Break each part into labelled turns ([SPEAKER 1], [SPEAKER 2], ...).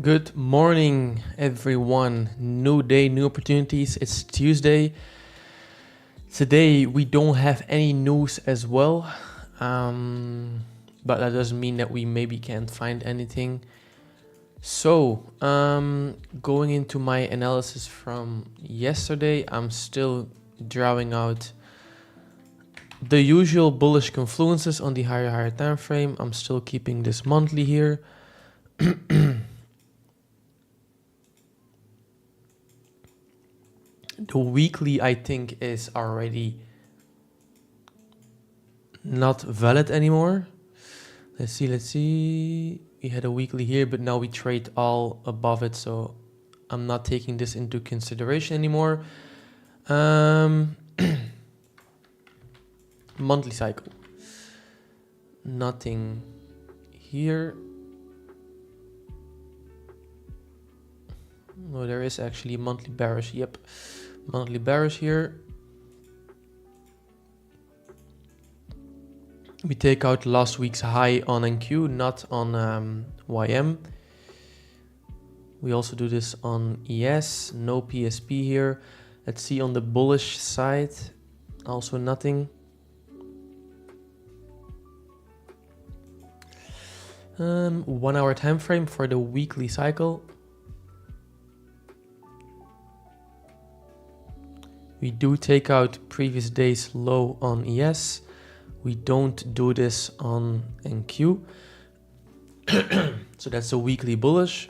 [SPEAKER 1] Good morning, everyone. New day, new opportunities. It's Tuesday. Today we don't have any news as well, but that doesn't mean that we maybe can't find anything. So, going into my analysis from yesterday, I'm still drawing out the usual bullish confluences on the higher time frame. I'm still keeping this monthly here. The weekly, I think, is already not valid anymore. Let's see. We had a weekly here, but now we trade all above it, so I'm not taking this into consideration anymore. Monthly cycle. Nothing here. No, there is actually a monthly bearish. Yep. Monthly bearish here. We take out last week's high on NQ, not on YM. We also do this on ES, no PSP here. Let's see on the bullish side, also nothing. 1 hour time frame for the weekly cycle. We do take out previous day's low on ES. We don't do this on NQ. So that's a weekly bullish.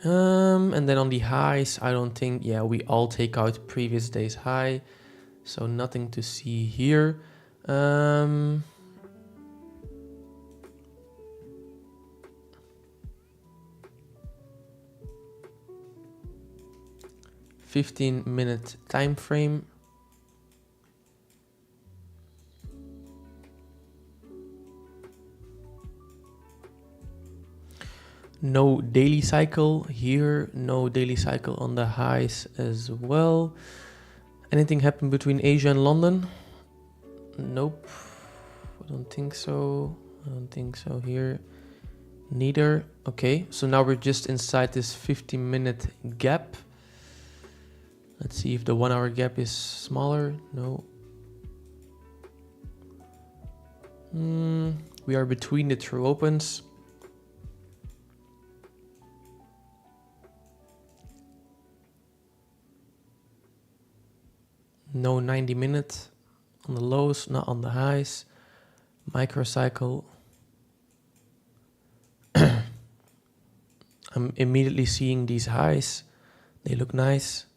[SPEAKER 1] And then on the highs, I don't think, yeah, we all take out previous day's high. So nothing to see here. 15-minute time frame. No daily cycle here, no daily cycle on the highs as well. Anything happen between Asia and London? Nope, I don't think so. I don't think so here. Neither. Okay, so now we're just inside this 15-minute gap. Let's see if the 1 hour gap is smaller. No. We are between the true opens. No 90 minute on the lows, not on the highs. Microcycle. I'm immediately seeing these highs. They look nice.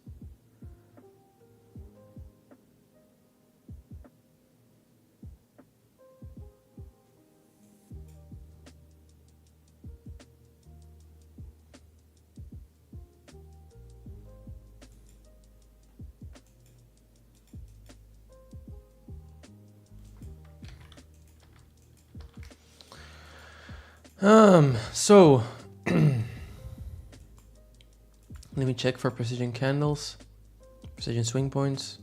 [SPEAKER 1] So let me check for precision candles, precision swing points.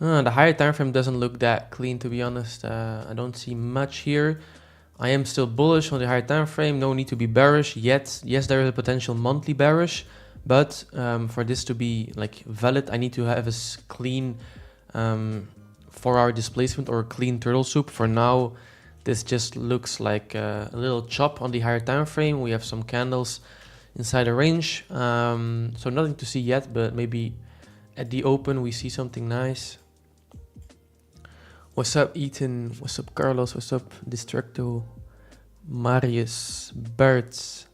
[SPEAKER 1] The higher time frame doesn't look that clean, to be honest. I don't see much here. I am still bullish on the higher time frame. No need to be bearish yet. Yes, there is a potential monthly bearish, but for this to be like valid, I need to have a clean 4-hour displacement or a clean turtle soup. For now, this just looks like a little chop on the higher time frame. We have some candles inside a range, so nothing to see yet, but maybe at the open we see something nice. What's up, Ethan? What's up, Carlos? What's up, Distracto? Marius, Bert,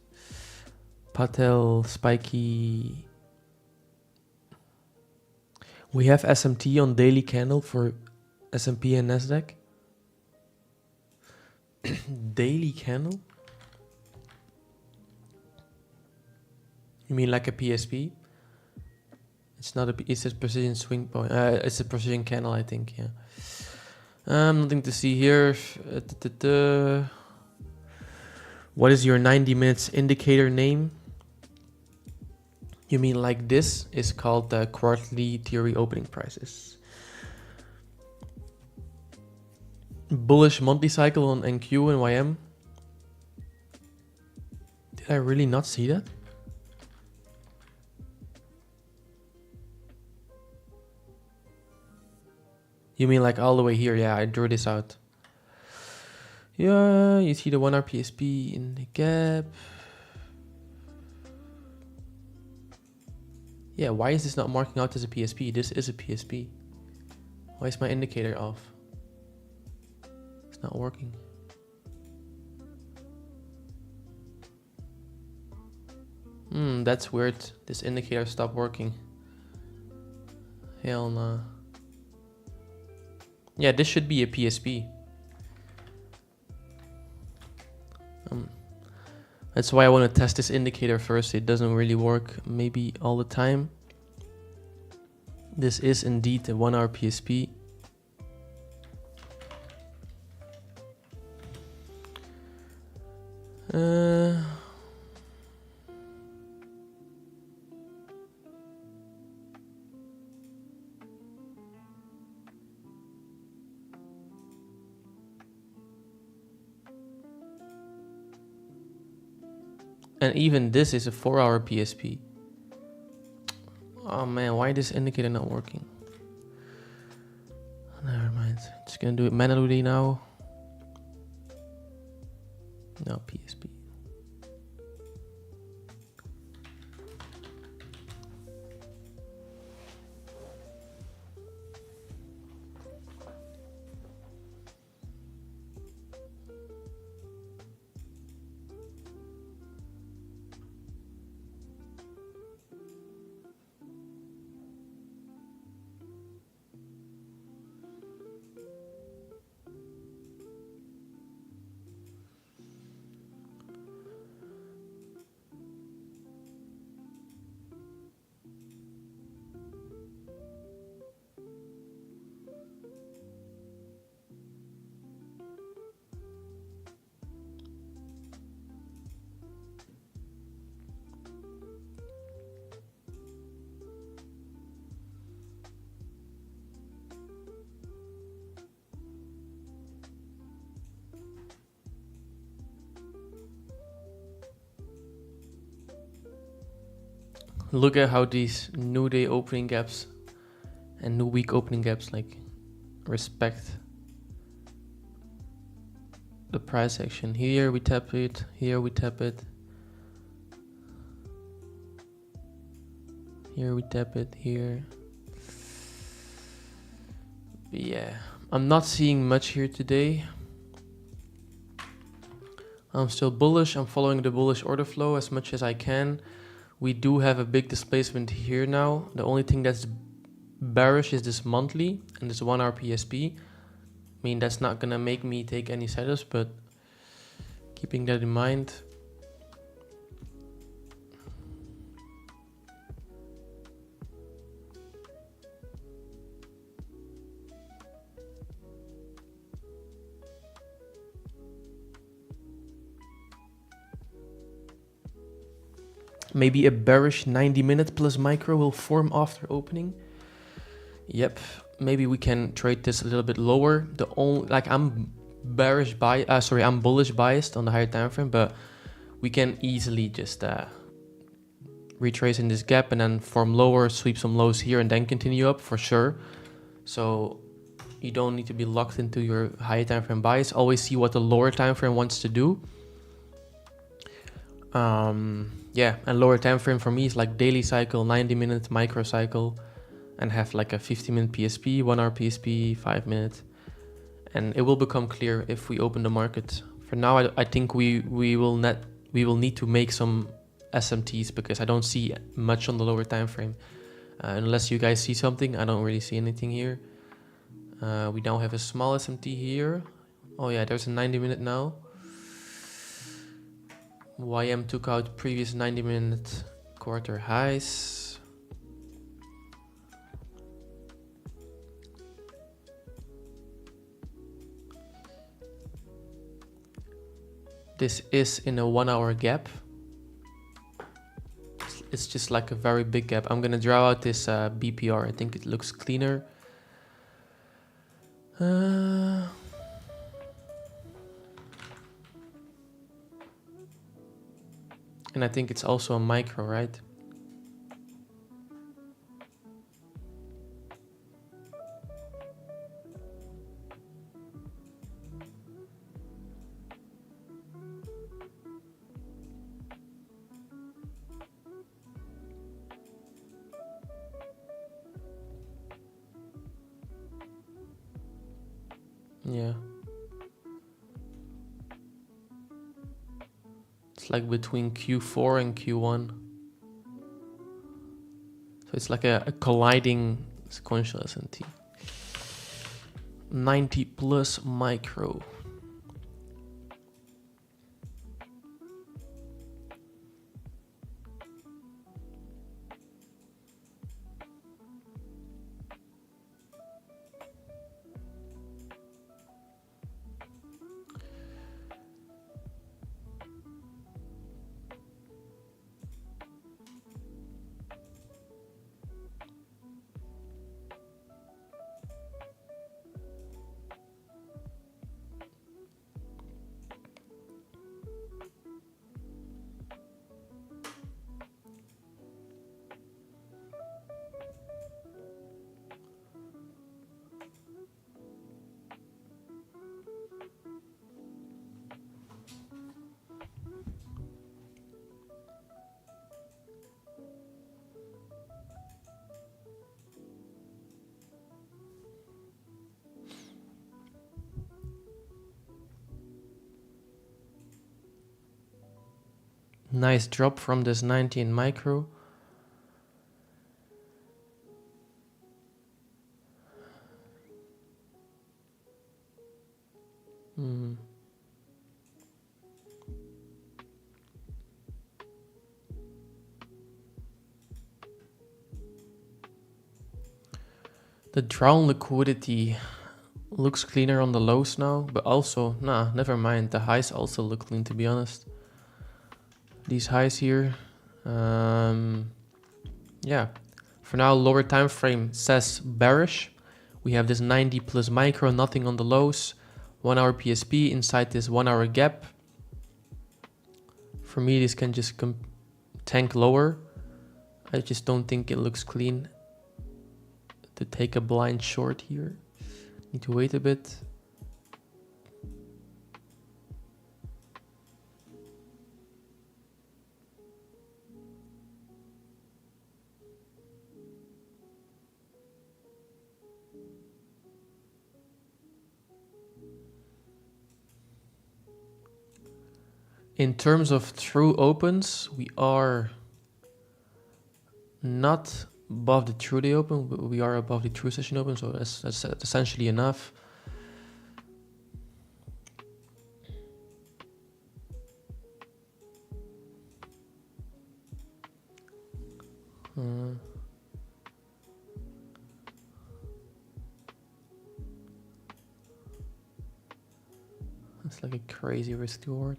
[SPEAKER 1] Patel, Spiky. We have SMT on daily candle for S&P and Nasdaq. Daily candle? You mean like a PSP? It's not a. It's a precision swing point. It's a precision candle, I think. Yeah. Nothing to see here. What is your 90 minutes indicator name? You mean like this is called the quarterly theory opening prices. Bullish monthly cycle on NQ and YM. Did I really not see that? You mean like all the way here? Yeah, I drew this out. Yeah, you see the 1 hour PSP in the gap. Yeah, why is this not marking out as a PSP? This is a PSP. Why is my indicator off? It's not working. That's weird. This indicator stopped working. Hell no. Yeah, this should be a PSP. That's why I want to test this indicator first. It doesn't really work maybe all the time. This is indeed a 1 hour PSP. And even this is a 4 hour PSP. Oh man, why is this indicator not working? Never mind. Just gonna do it manually now. No, PSP. Look at how these new day opening gaps and new week opening gaps like respect the price action. Here we tap it, here we tap it, here we tap it, here. But yeah, I'm not seeing much here today. I'm still bullish. I'm following the bullish order flow as much as I can. We do have a big displacement here now. The only thing that's bearish is this monthly and this 1 hour PSP. I mean, that's not gonna make me take any setups, but keeping that in mind. Maybe a bearish 90-minute plus micro will form after opening. Yep, maybe we can trade this a little bit lower. The only I'm bullish biased on the higher time frame, but we can easily just retrace in this gap and then form lower, sweep some lows here, and then continue up for sure. So you don't need to be locked into your higher time frame bias. Always see what the lower time frame wants to do. Yeah, and lower time frame for me is like daily cycle, 90-minute micro cycle, and have like a 50-minute PSP, 1 hour PSP, 5 minutes, and it will become clear if we open the market. For now, I think we will need to make some SMTs because I don't see much on the lower time frame. Unless you guys see something, I don't really see anything here. We now have a small SMT here. Oh yeah, there's a 90-minute now. YM took out previous 90-minute quarter highs. This is in a 1 hour gap. it's just like a very big gap. I'm gonna draw out this BPR. I think it looks cleaner. And I think it's also a micro, right? Yeah. It's like between Q4 and Q1. So it's like a colliding sequential S&T. 90 plus micro. Nice drop from this 19 micro. The drawn liquidity looks cleaner on the lows now, but also, nah, never mind. The highs also look clean, to be honest. These highs here, yeah. For now, lower time frame says bearish. We have this 90 plus micro, nothing on the lows. 1 hour PSP inside this 1 hour gap. For me, this can just tank lower. I just don't think it looks clean to take a blind short here. Need to wait a bit. In terms of true opens, we are not above the true day open, but we are above the true session open, so that's essentially enough. It's like a crazy risk reward.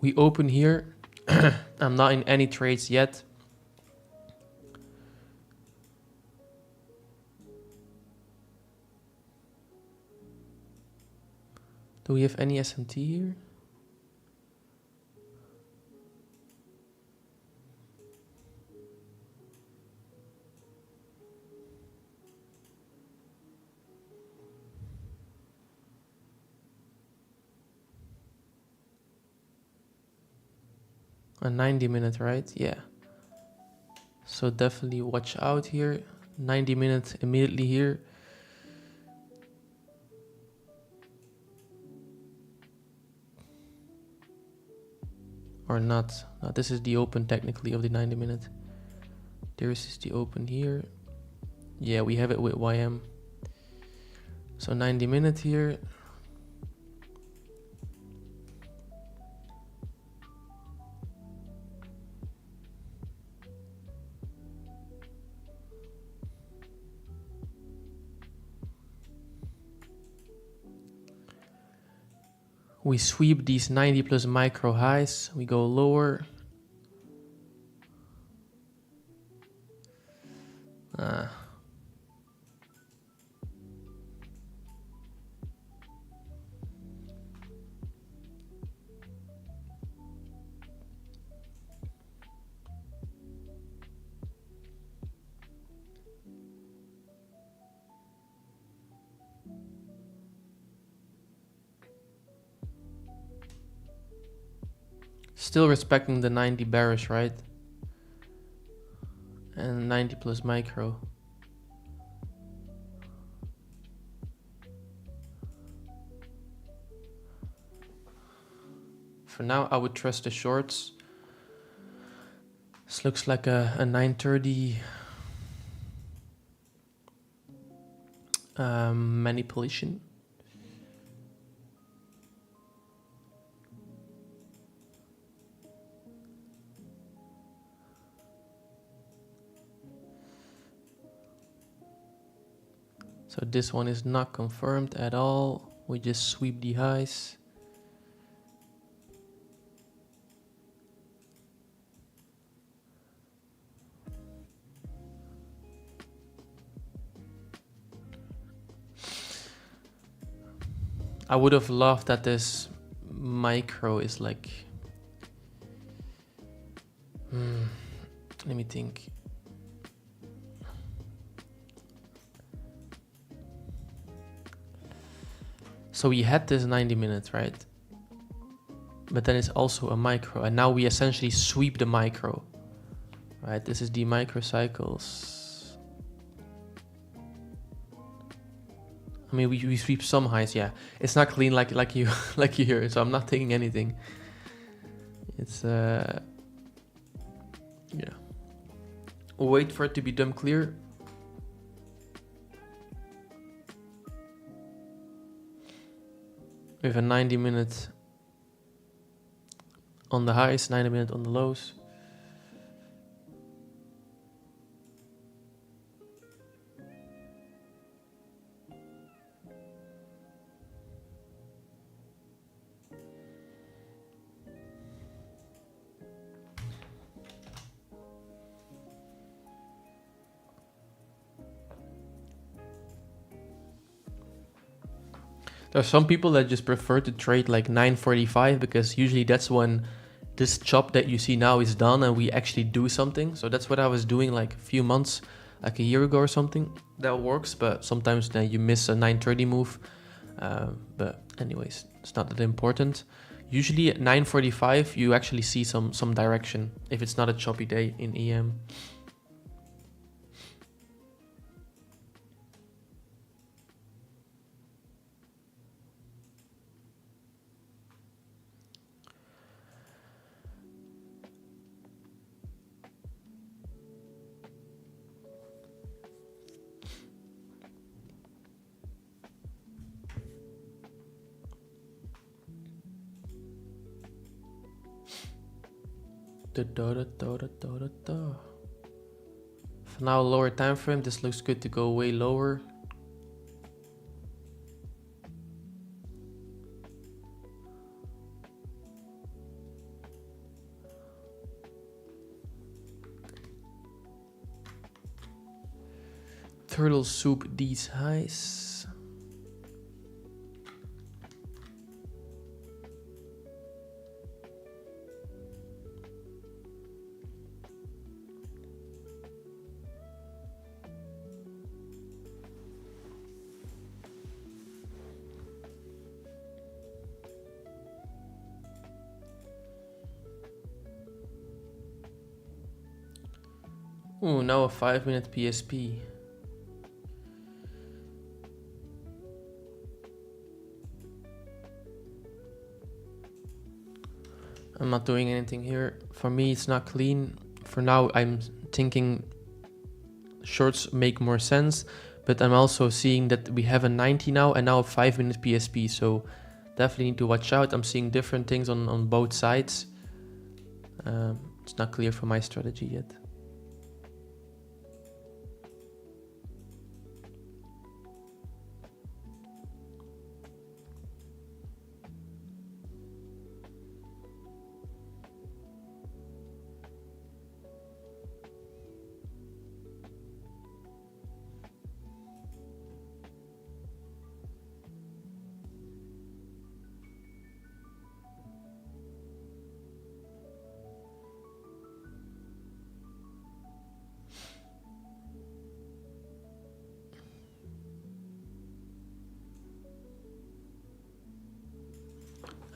[SPEAKER 1] We open here. I'm not in any trades yet. Do we have any S&T here? A 90-minute, right? Yeah. So definitely watch out here. 90 minutes immediately here. Or not. No, this is the open technically of the 90 minute. There is the open here. Yeah, we have it with YM. So 90 minutes here. We sweep these 90 plus micro highs. We go lower. Still respecting the 90 bearish, right? And 90 plus micro. For now, I would trust the shorts. This looks like a 930 manipulation. So this one is not confirmed at all. We just sweep the highs. I would have loved that this micro is like, let me think. So we had this 90 minutes, right? But then it's also a micro, and now we essentially sweep the micro, right? This is the microcycles. I mean, we sweep some highs, yeah. It's not clean like you like you hear, so I'm not taking anything. It's yeah. We'll wait for it to be dumb clear. We have a 90 minute on the highs, 90 minute on the lows. There are some people that just prefer to trade like 945 because usually that's when this chop that you see now is done and we actually do something. So that's what I was doing like a few months, like a year ago or something. That works, but sometimes then you miss a 930 move. But anyways, it's not that important. Usually at 945 you actually see some direction if it's not a choppy day in EM. For now, lower time frame. This looks good to go way lower. Turtle soup these highs. Ooh, now a 5-minute PSP. I'm not doing anything here. For me, it's not clean. For now, I'm thinking shorts make more sense, but I'm also seeing that we have a 90 now and now a 5-minute PSP. So definitely need to watch out. I'm seeing different things on both sides. It's not clear for my strategy yet.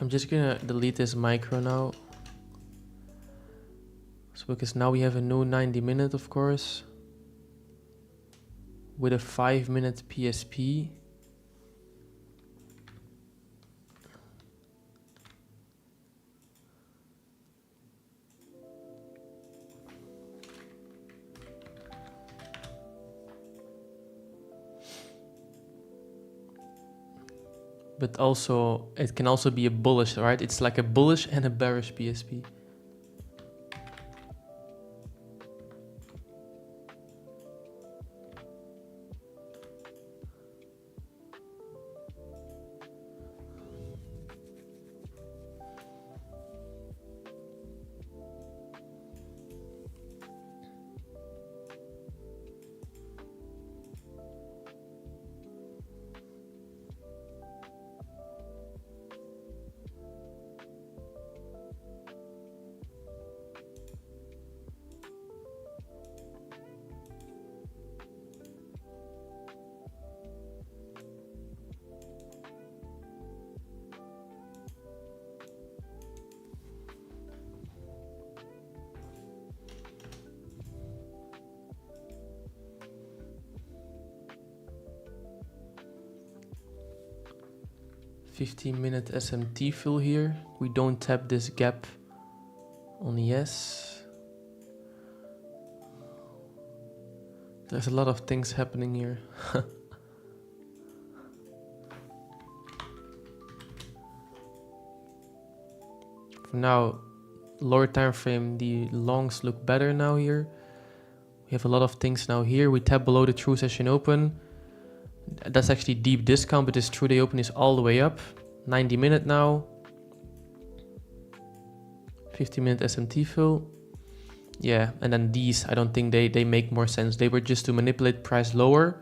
[SPEAKER 1] I'm just gonna delete this micro now. So because now we have a new 90 minute, of course, with a 5-minute PSP. But also, it can also be a bullish, right? It's like a bullish and a bearish PSP. $15-minute SMT fill here. We don't tap this gap on yes. There's a lot of things happening here. For now, lower time frame, the longs look better now here. We have a lot of things now here. We tap below the true session open. That's actually deep discount, but this true day open is all the way up. 90-minute now. 50-minute SMT fill. Yeah, and then these, I don't think they make more sense. They were just to manipulate price lower.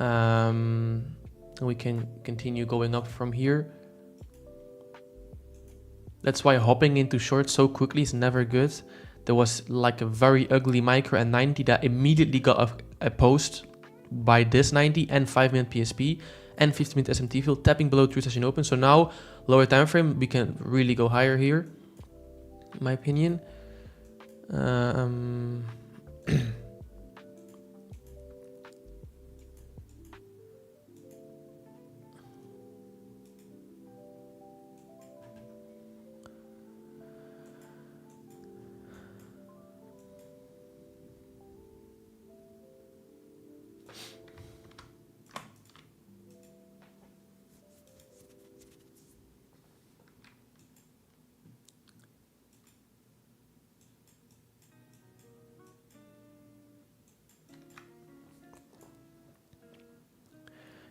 [SPEAKER 1] We can continue going up from here. That's why hopping into short so quickly is never good. There was like a very ugly micro and 90 that immediately got a post by this 90 and 5-minute PSP and 50-minute SMT fill, tapping below true session open. So now, lower time frame, we can really go higher here, in my opinion.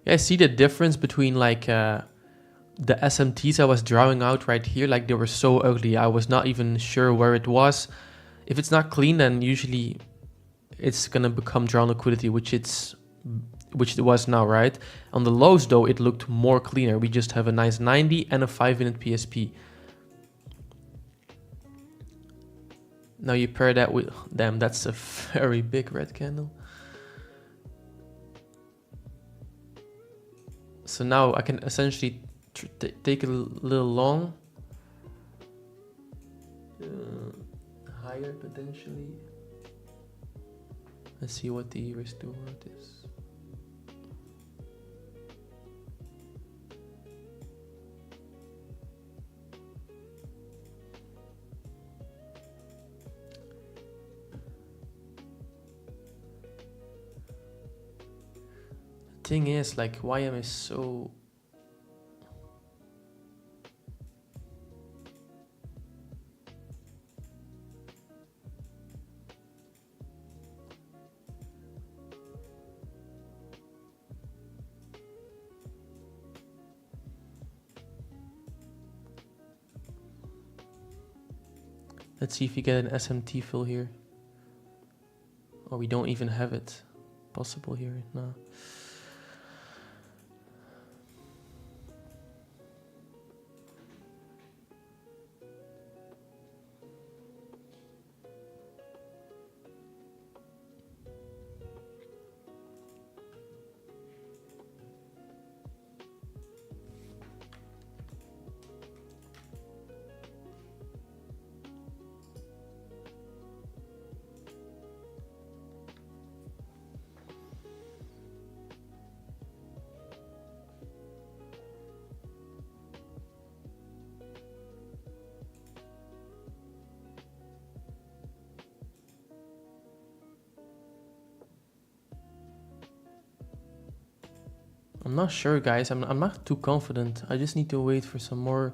[SPEAKER 1] Yeah, I see the difference between like the SMTs I was drawing out right here. Like they were so ugly. I was not even sure where it was. If it's not clean, then usually it's gonna become drawn liquidity, which it was now, right? On the lows though, it looked more cleaner. We just have a nice 90 and a 5-minute PSP. Now you pair that with, damn, that's a very big red candle. So now I can essentially take a little long, higher potentially. Let's see what the risk to reward is. Thing is, like, YM is so let's see if we get an SMT fill here. Or we don't even have it possible here. No. I'm not sure, guys. I'm not too confident. I just need to wait for some more.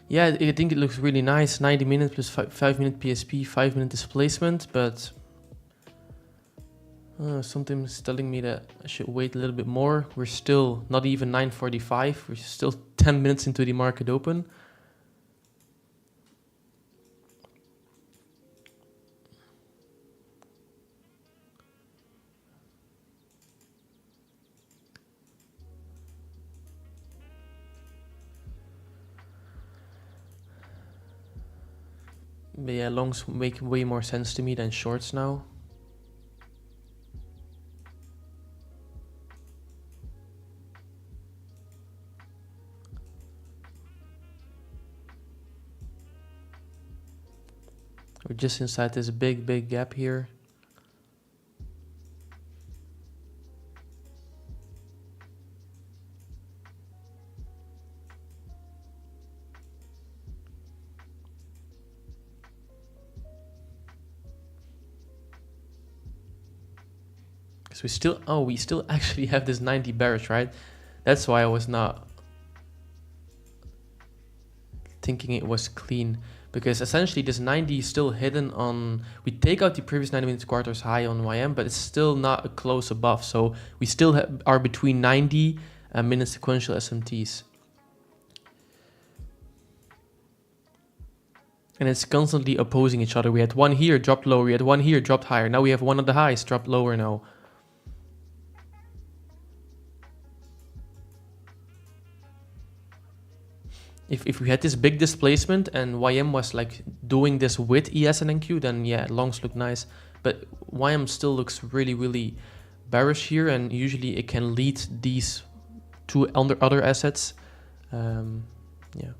[SPEAKER 1] Yeah, I think it looks really nice. 90 minutes plus 5-minute PSP, 5-minute displacement, but something's telling me that I should wait a little bit more. We're still not even 9:45. We're still 10 minutes into the market open. But yeah, longs make way more sense to me than shorts now. We're just inside this big gap here. Because we still actually have this 90 bearish, right? That's why I was not thinking it was clean. Because essentially this 90 is still hidden on, we take out the previous 90 minutes quarters high on YM, but it's still not a close above. So we still are between 90 minute sequential SMTs. And it's constantly opposing each other. We had one here, dropped lower. We had one here, dropped higher. Now we have one of the highs, dropped lower now. If we had this big displacement and YM was like doing this with ES and NQ, then yeah, longs look nice. But YM still looks really bearish here, and usually it can lead these two other assets. Yeah.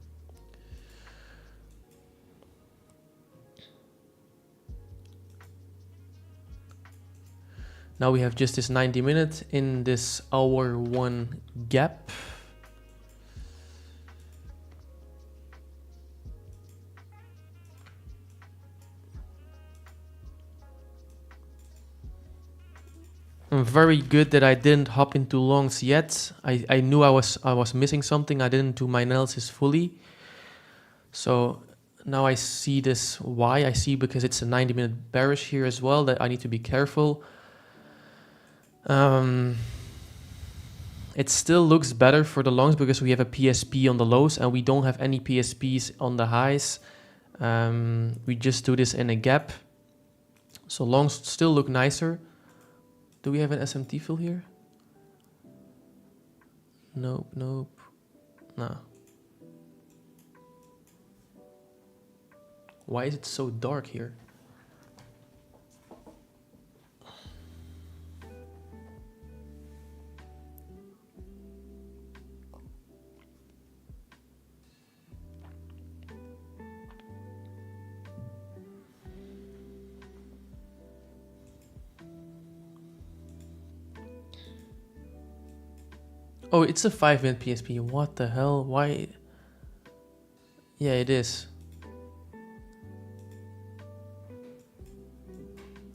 [SPEAKER 1] Now we have just this 90 minute in this hour one gap. Very good that I didn't hop into longs yet. I knew I was missing something. I didn't do my analysis fully. So now I see this why. I see because it's a 90-minute bearish here as well that I need to be careful. It still looks better for the longs because we have a PSP on the lows and we don't have any PSPs on the highs. We just do this in a gap. So longs still look nicer. Do we have an SMT fill here? Nope. Nah. Why is it so dark here? Oh, it's a 5-minute PSP. What the hell? Why? Yeah, it is.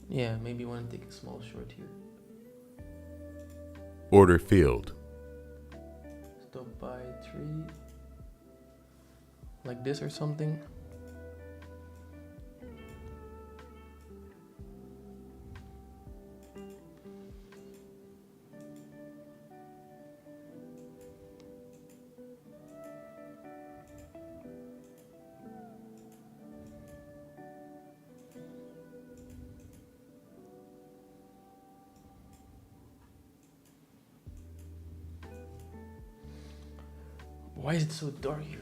[SPEAKER 1] Yeah, maybe want to take a small short here.
[SPEAKER 2] Order field.
[SPEAKER 1] Stop by 3. Like this or something. Why is it so dark here?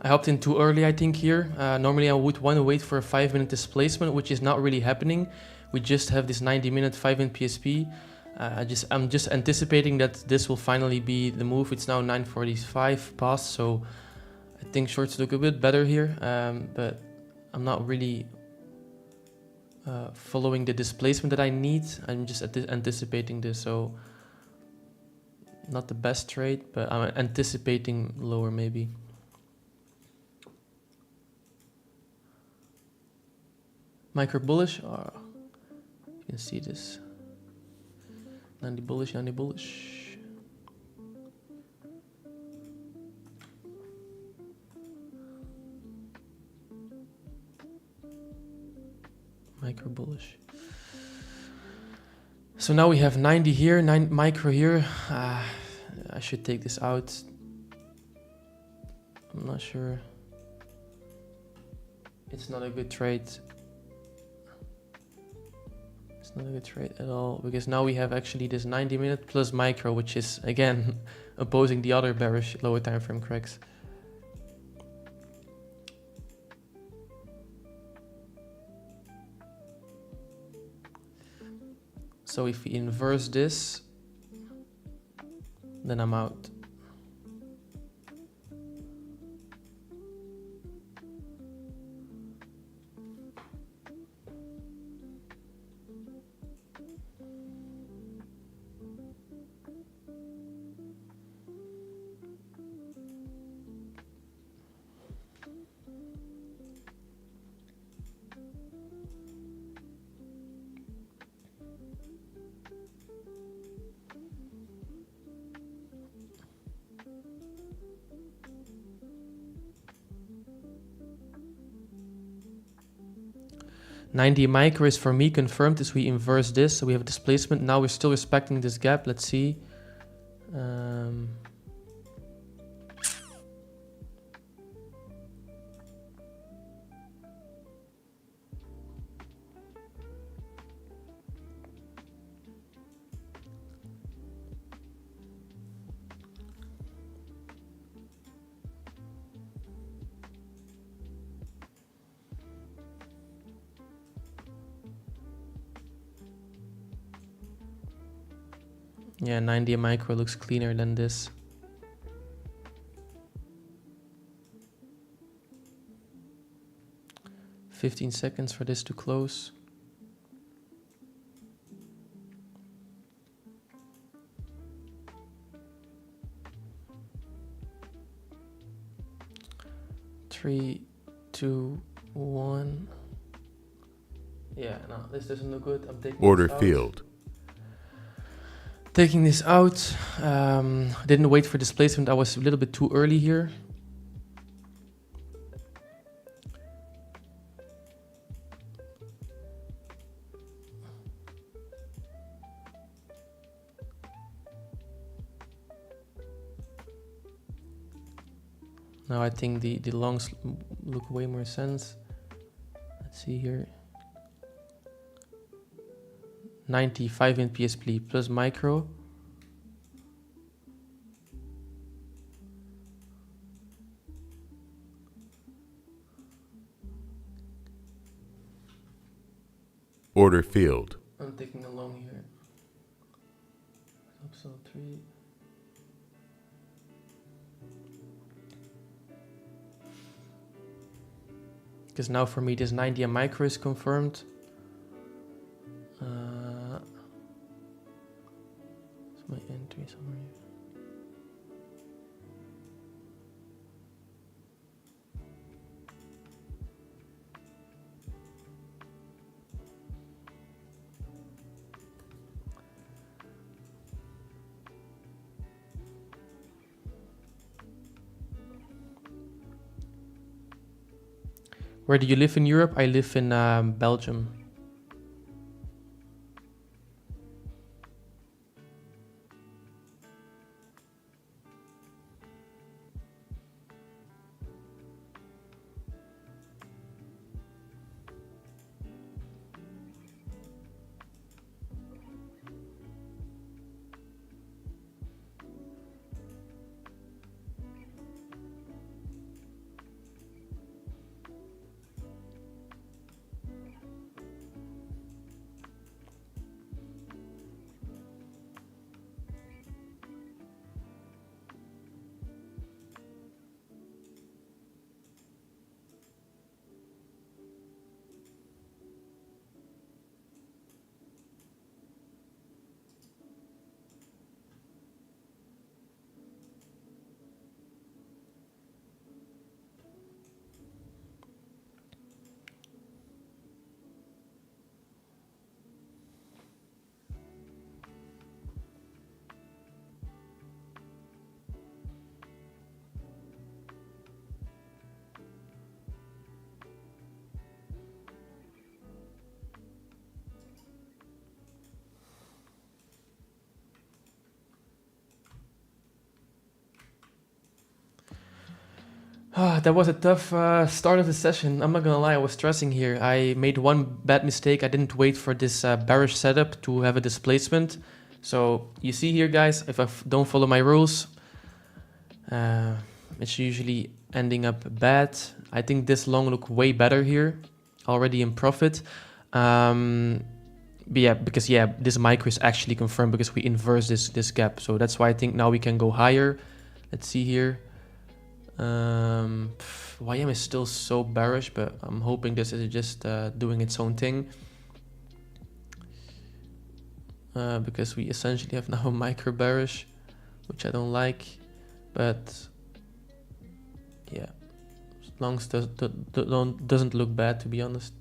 [SPEAKER 1] I hopped in too early, I think, here. Normally I would want to wait for a 5-minute displacement, which is not really happening. We just have this 90-minute 5-minute PSP. I'm just anticipating that this will finally be the move. It's now 9:45 past, so I I think shorts look a bit better here, but I'm not really following the displacement that I need. I'm just anticipating this, so not the best trade, but I'm anticipating lower maybe. Micro bullish, you can see this. 90 bullish, 90 bullish. Micro bullish. So now we have 90 here, 9 micro here. I should take this out. I'm not sure. It's not a good trade. It's not a good trade at all, because now we have actually this 90-minute plus micro, which is again opposing the other bearish lower time frame cracks. So if we inverse this, then I'm out. $90 micro is for me confirmed as we inverse this, so we have a displacement. Now we're still respecting this gap. Let's see. Yeah, 90 micro looks cleaner than this. "15 seconds for this to close. Three, two, one. Yeah, no, this doesn't look good. I'm taking
[SPEAKER 2] Order
[SPEAKER 1] this out.
[SPEAKER 2] field.
[SPEAKER 1] Taking this out. Didn't wait for displacement. I was a little bit too early here. Now I think the longs look way more sense. Let's see here. 95 in PSP plus micro.
[SPEAKER 2] Order field.
[SPEAKER 1] I'm taking a long here. Upsell 3. Because now for me this 90 micro is confirmed. It's my entry somewhere here. Where do you live in Europe? I live in Belgium. That was a tough start of the session. I'm not gonna lie, I was stressing here. I made one bad mistake. I didn't wait for this bearish setup to have a displacement. So you see here, guys, if I don't follow my rules, it's usually ending up bad. I think this long look way better here, already in profit. But yeah, because this micro is actually confirmed because we inverse this gap. So that's why I think now we can go higher. Let's see here. YM is still so bearish, but I'm hoping this is just doing its own thing. Because we essentially have now a micro bearish, which I don't like. But yeah, as long as doesn't look bad, to be honest.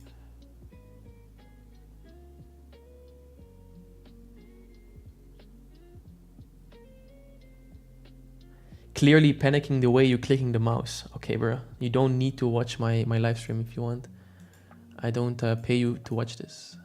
[SPEAKER 1] Clearly panicking the way you're clicking the mouse. Okay, bro. You don't need to watch my live stream if you want. I don't pay you to watch this.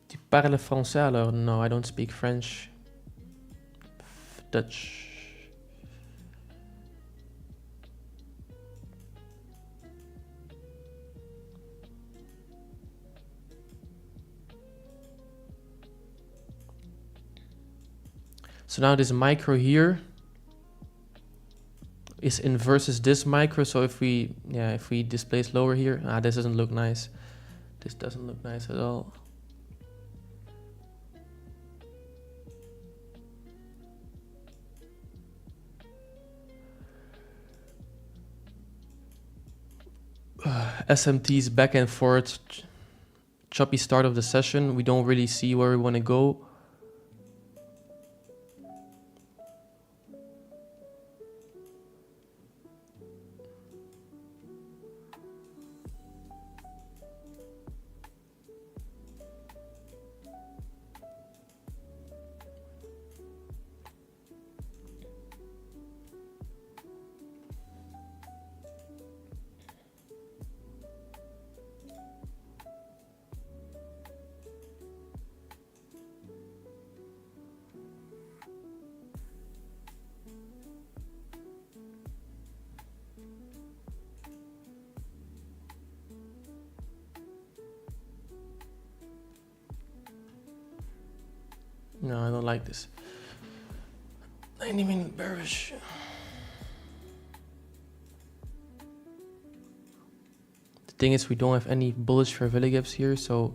[SPEAKER 1] Tu parles français alors? No, I don't speak French. Dutch. So now this micro here is inverses this micro. So if we displace lower here, this doesn't look nice. This doesn't look nice at all. SMT's back and forth, choppy start of the session. We don't really see where we want to go. No, I don't like this. 90-minute bearish. The thing is, we don't have any bullish fair value gaps here, so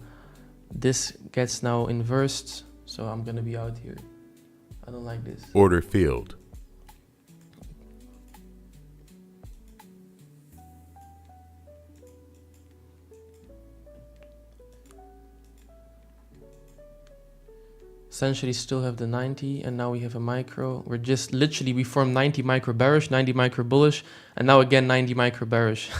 [SPEAKER 1] this gets now inversed. So I'm gonna be out here. I don't like this.
[SPEAKER 2] Order field.
[SPEAKER 1] Essentially still have the 90 and now we have a micro. We're just literally, we formed 90 micro bearish, 90 micro bullish, and now again 90 micro bearish.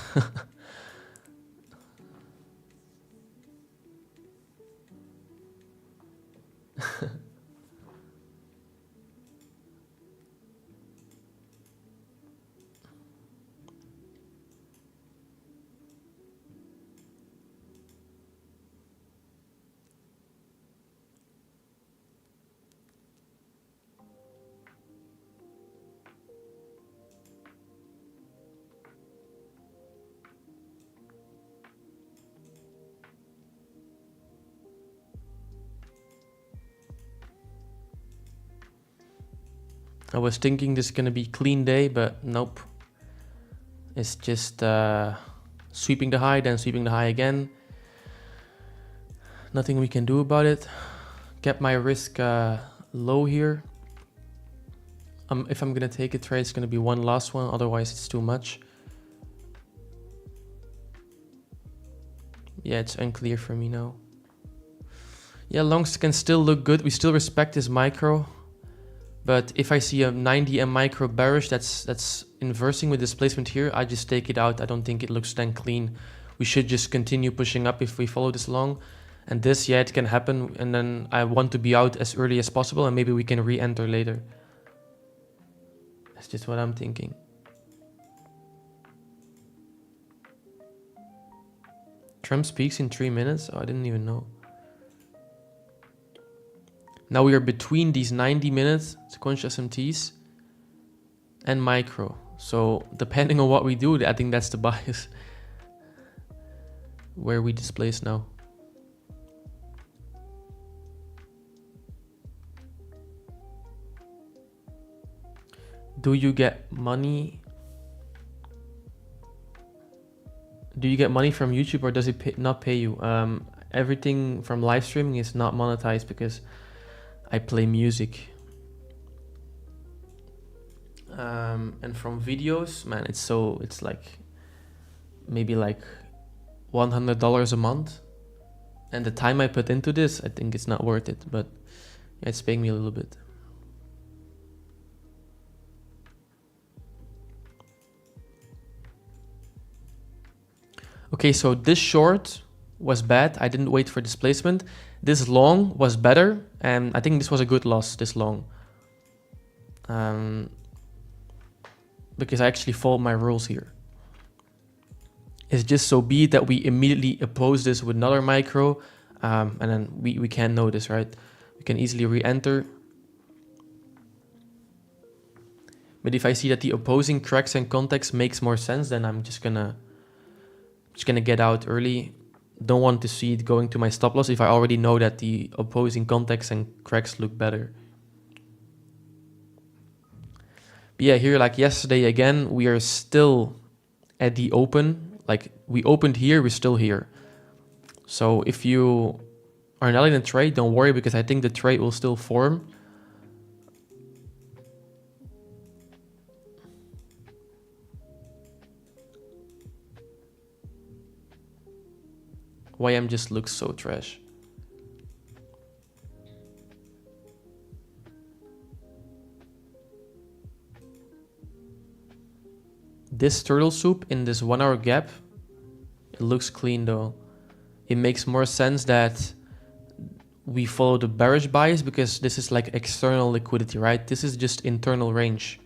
[SPEAKER 1] I was thinking this is gonna be clean day, but nope. It's just sweeping the high, then sweeping the high again. Nothing we can do about it. Kept my risk low here. If I'm gonna take a trade, it's gonna be one last one, otherwise it's too much. Yeah, it's unclear for me now. Yeah, longs can still look good. We still respect this micro. But if I see a 90 M micro bearish that's inversing with displacement here, I just take it out. I don't think it looks then clean. We should just continue pushing up if we follow this long. And this, yeah, it can happen. And then I want to be out as early as possible and maybe we can re-enter later. It's just what I'm thinking. Trump speaks in 3 minutes? Oh, I didn't even know. Now we are between these 90 minutes sequential SMTs and micro. So depending on what we do, I think that's the bias where we displace now. Do you get money? Do you get money from YouTube, or does it not pay you? Everything from live streaming is not monetized because I play music. And from videos, man, it's like maybe like $100 a month. And the time I put into this, I think it's not worth it, but yeah, it's paying me a little bit. Okay, so this short was bad. I didn't wait for displacement. This long was better, and I think this was a good loss, this long. Because I actually followed my rules here. It's just so be it that we immediately oppose this with another micro, and then we can't notice, right? We can easily re-enter. But if I see that the opposing cracks and context makes more sense, then I'm just gonna get out early. Don't want to see it going to my stop loss if I already know that the opposing context and cracks look better. But yeah, here like yesterday again, we are still at the open. Like we opened here, we're still here. So if you are not in a trade, don't worry, because I think the trade will still form. YM just looks so trash. This turtle soup in this 1 hour gap, it looks clean though. It makes more sense that we follow the bearish bias because this is like external liquidity, right? This is just internal range.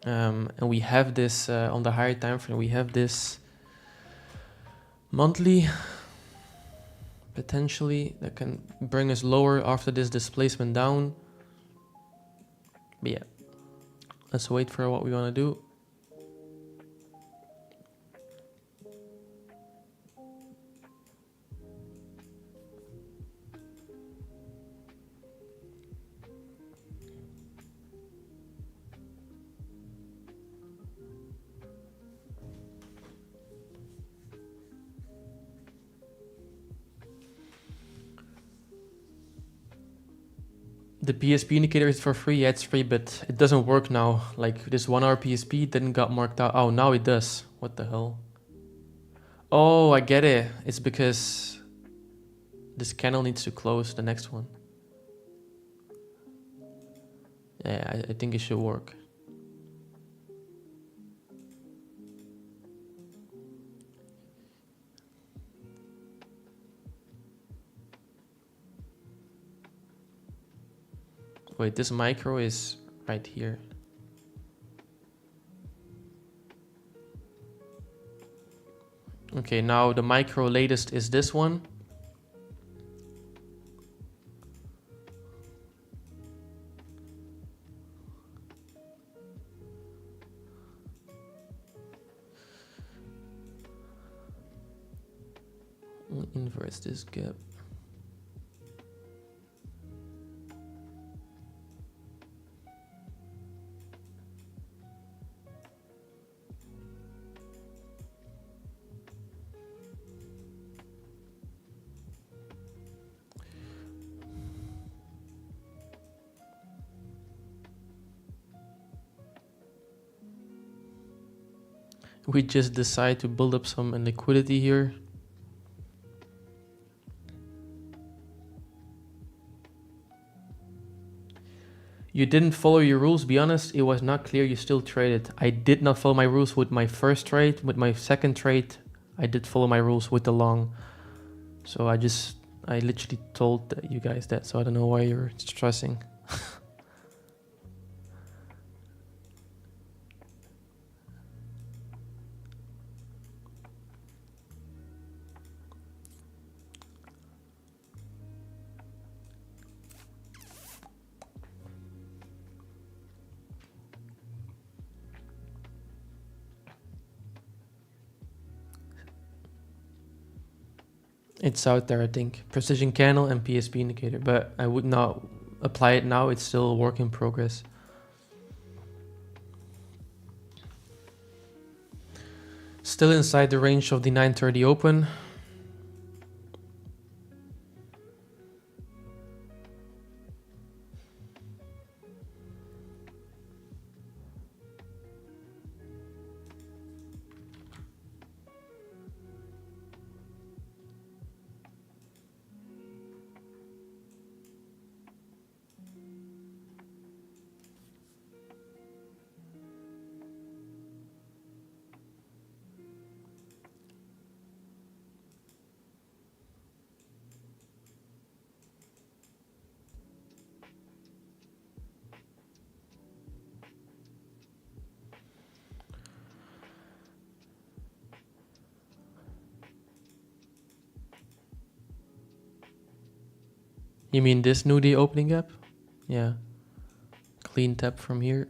[SPEAKER 1] And we have this on the higher time frame, we have this monthly potentially that can bring us lower after this displacement down. But yeah, let's wait for what we want to do. The PSP indicator is for free. Yeah, it's free, but it doesn't work now. Like this 1 hour PSP didn't got marked out. Oh, now it does. What the hell? Oh, I get it. It's because this candle needs to close the next one. Yeah, I think it should work. Wait, this micro is right here. Okay, now the micro latest is this one. Inverse this gap. We just decide to build up some liquidity here. You didn't follow your rules. Be honest, it was not clear you still traded. I did not follow my rules with my first trade. With my second trade, I did follow my rules with the long. So I literally told you guys that. So I don't know why you're stressing. It's out there, I think. Precision candle and PSP indicator, but I would not apply it now. It's still a work in progress. Still inside the range of the 930 open. You mean this nudie opening gap? Yeah. Clean tap from here.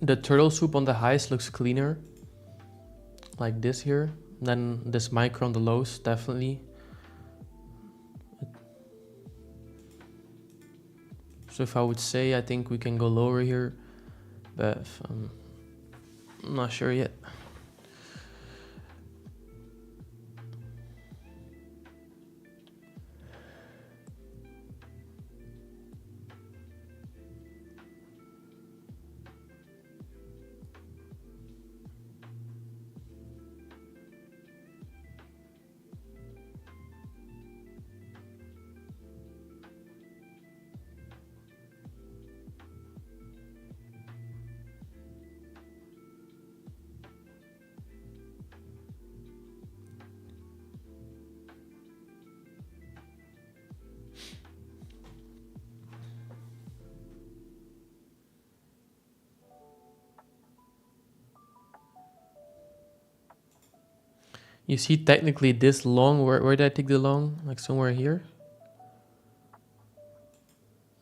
[SPEAKER 1] The turtle soup on the highs looks cleaner. Like this here. Then this micro on the lows, definitely. So if I would say, I think we can go lower here. But I'm not sure yet. You see technically this long, where did I take the long? Like somewhere here?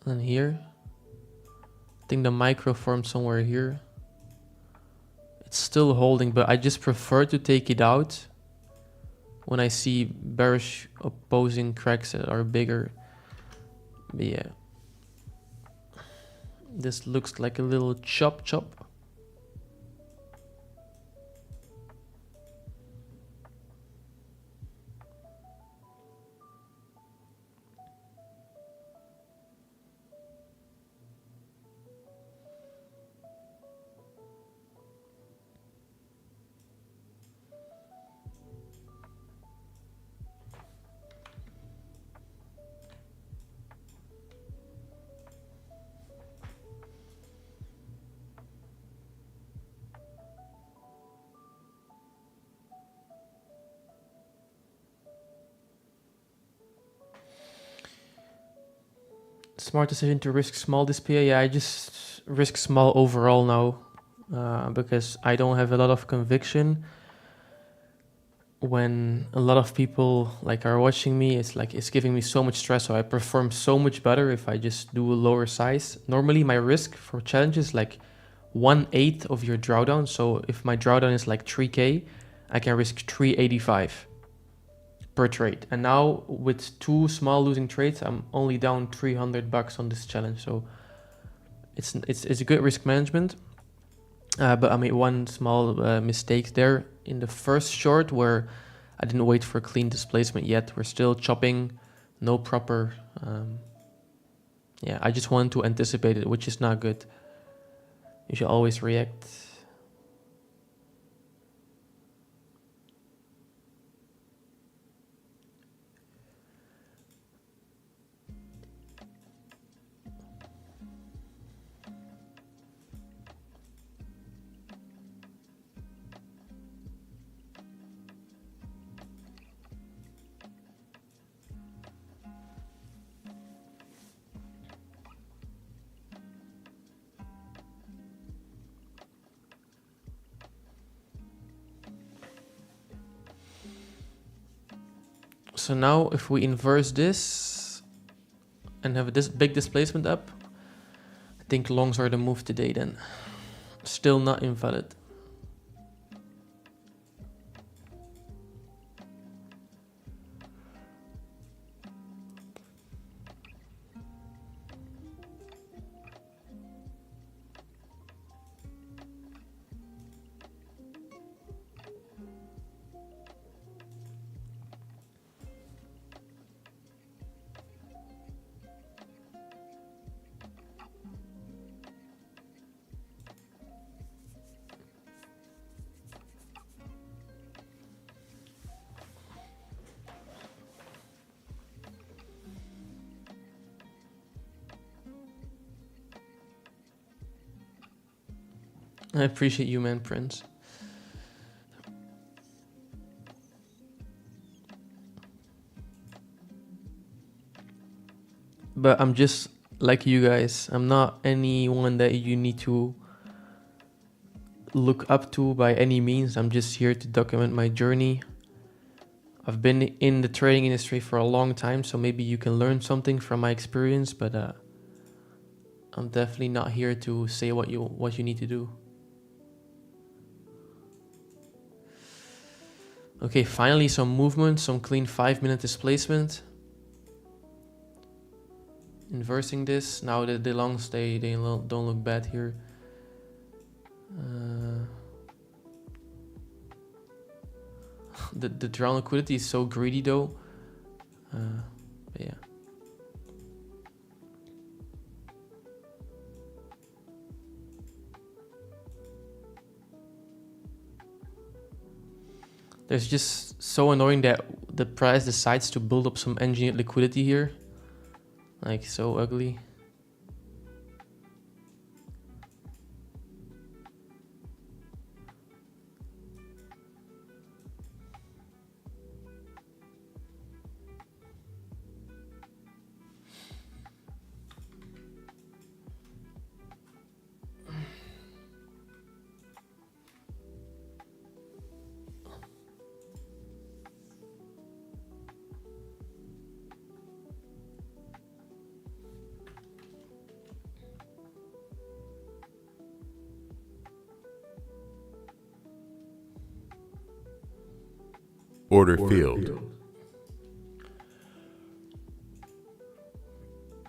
[SPEAKER 1] And here, I think the micro formed somewhere here. It's still holding, but I just prefer to take it out when I see bearish opposing cracks that are bigger. But yeah, this looks like a little chop. Smart decision to risk small this pair. Yeah, I just risk small overall now because I don't have a lot of conviction. When a lot of people like are watching me, it's giving me so much stress. So I perform so much better if I just do a lower size. Normally my risk for challenges is like 1/8 of your drawdown. So if my drawdown is like 3K, I can risk 385 per trade. And now with 2 small losing trades, I'm only down $300 on this challenge. So it's a good risk management. But I made one small mistake there in the first short where I didn't wait for clean displacement yet. We're still chopping, no proper. Yeah, I just wanted to anticipate it, which is not good. You should always react. So now if we inverse this and have this big displacement up, I think longs are the move today then. Still not invalid. I appreciate you, man, Prince. But I'm just like you guys. I'm not anyone that you need to look up to by any means. I'm just here to document my journey. I've been in the trading industry for a long time, so maybe you can learn something from my experience, but I'm definitely not here to say what you need to do. Okay, finally some movement, some clean 5-minute displacement. Inversing this. Now the longs, they don't look bad here. The drawn liquidity is so greedy though. But yeah. There's just so annoying that the price decides to build up some engineered liquidity here. Like so ugly.
[SPEAKER 2] Order field.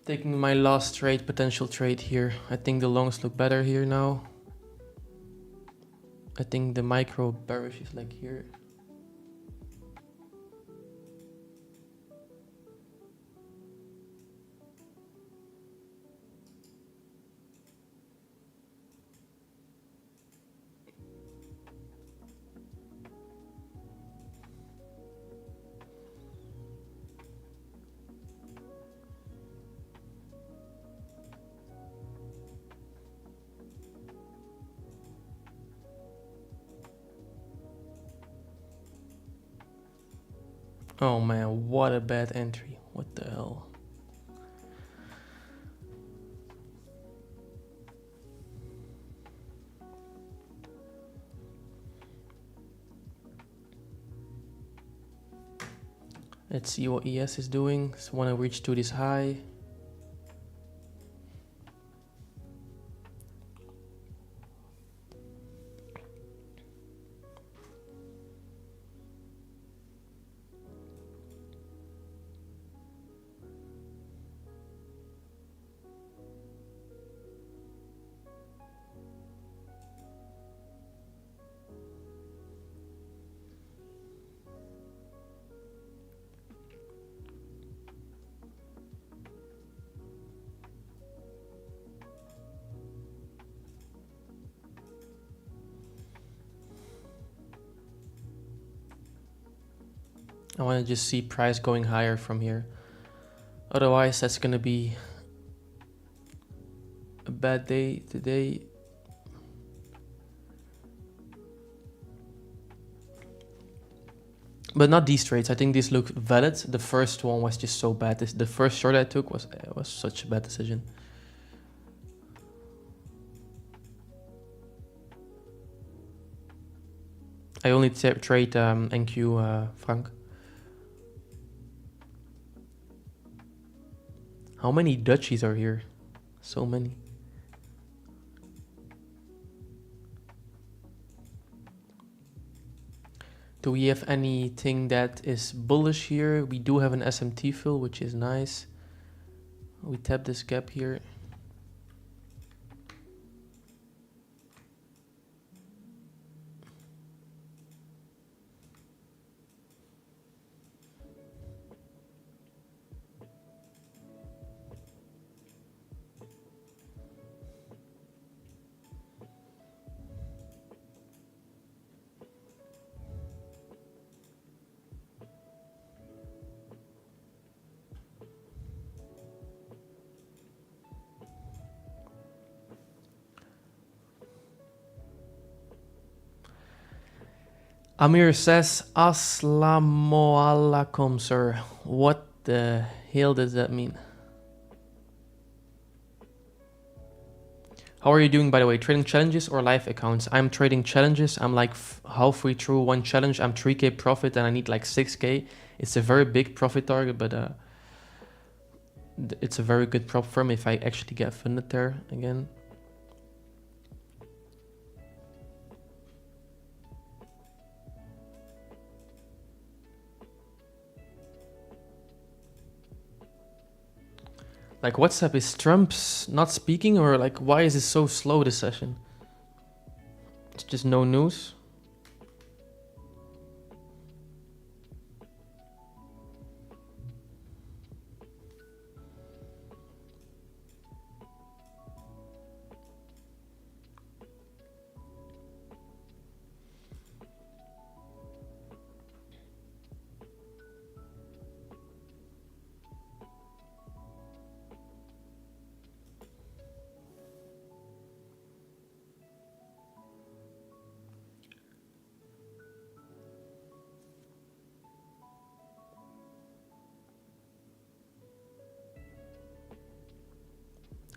[SPEAKER 1] Taking my last trade, potential trade here. I think the longs look better here now. I think the micro bearish is like here. Oh man, what a bad entry. What the hell? Let's see what ES is doing. So want to reach to this high. I want to just see price going higher from here. Otherwise, that's going to be a bad day today. But not these trades. I think these look valid. The first one was just so bad. The first short I took was such a bad decision. I only trade NQ Frank. How many Dutchies are here? So many. Do we have anything that is bullish here? We do have an SMT fill, which is nice. We tap this gap here. Amir says, Assalamu alaikum, sir. What the hell does that mean? How are you doing, by the way? Trading challenges or live accounts? I'm trading challenges. I'm like halfway through one challenge. I'm 3K profit and I need like 6K. It's a very big profit target, but it's a very good prop firm if I actually get funded there again. Like, what's up? Is Trump's not speaking, or like, why is it so slow this session? It's just no news.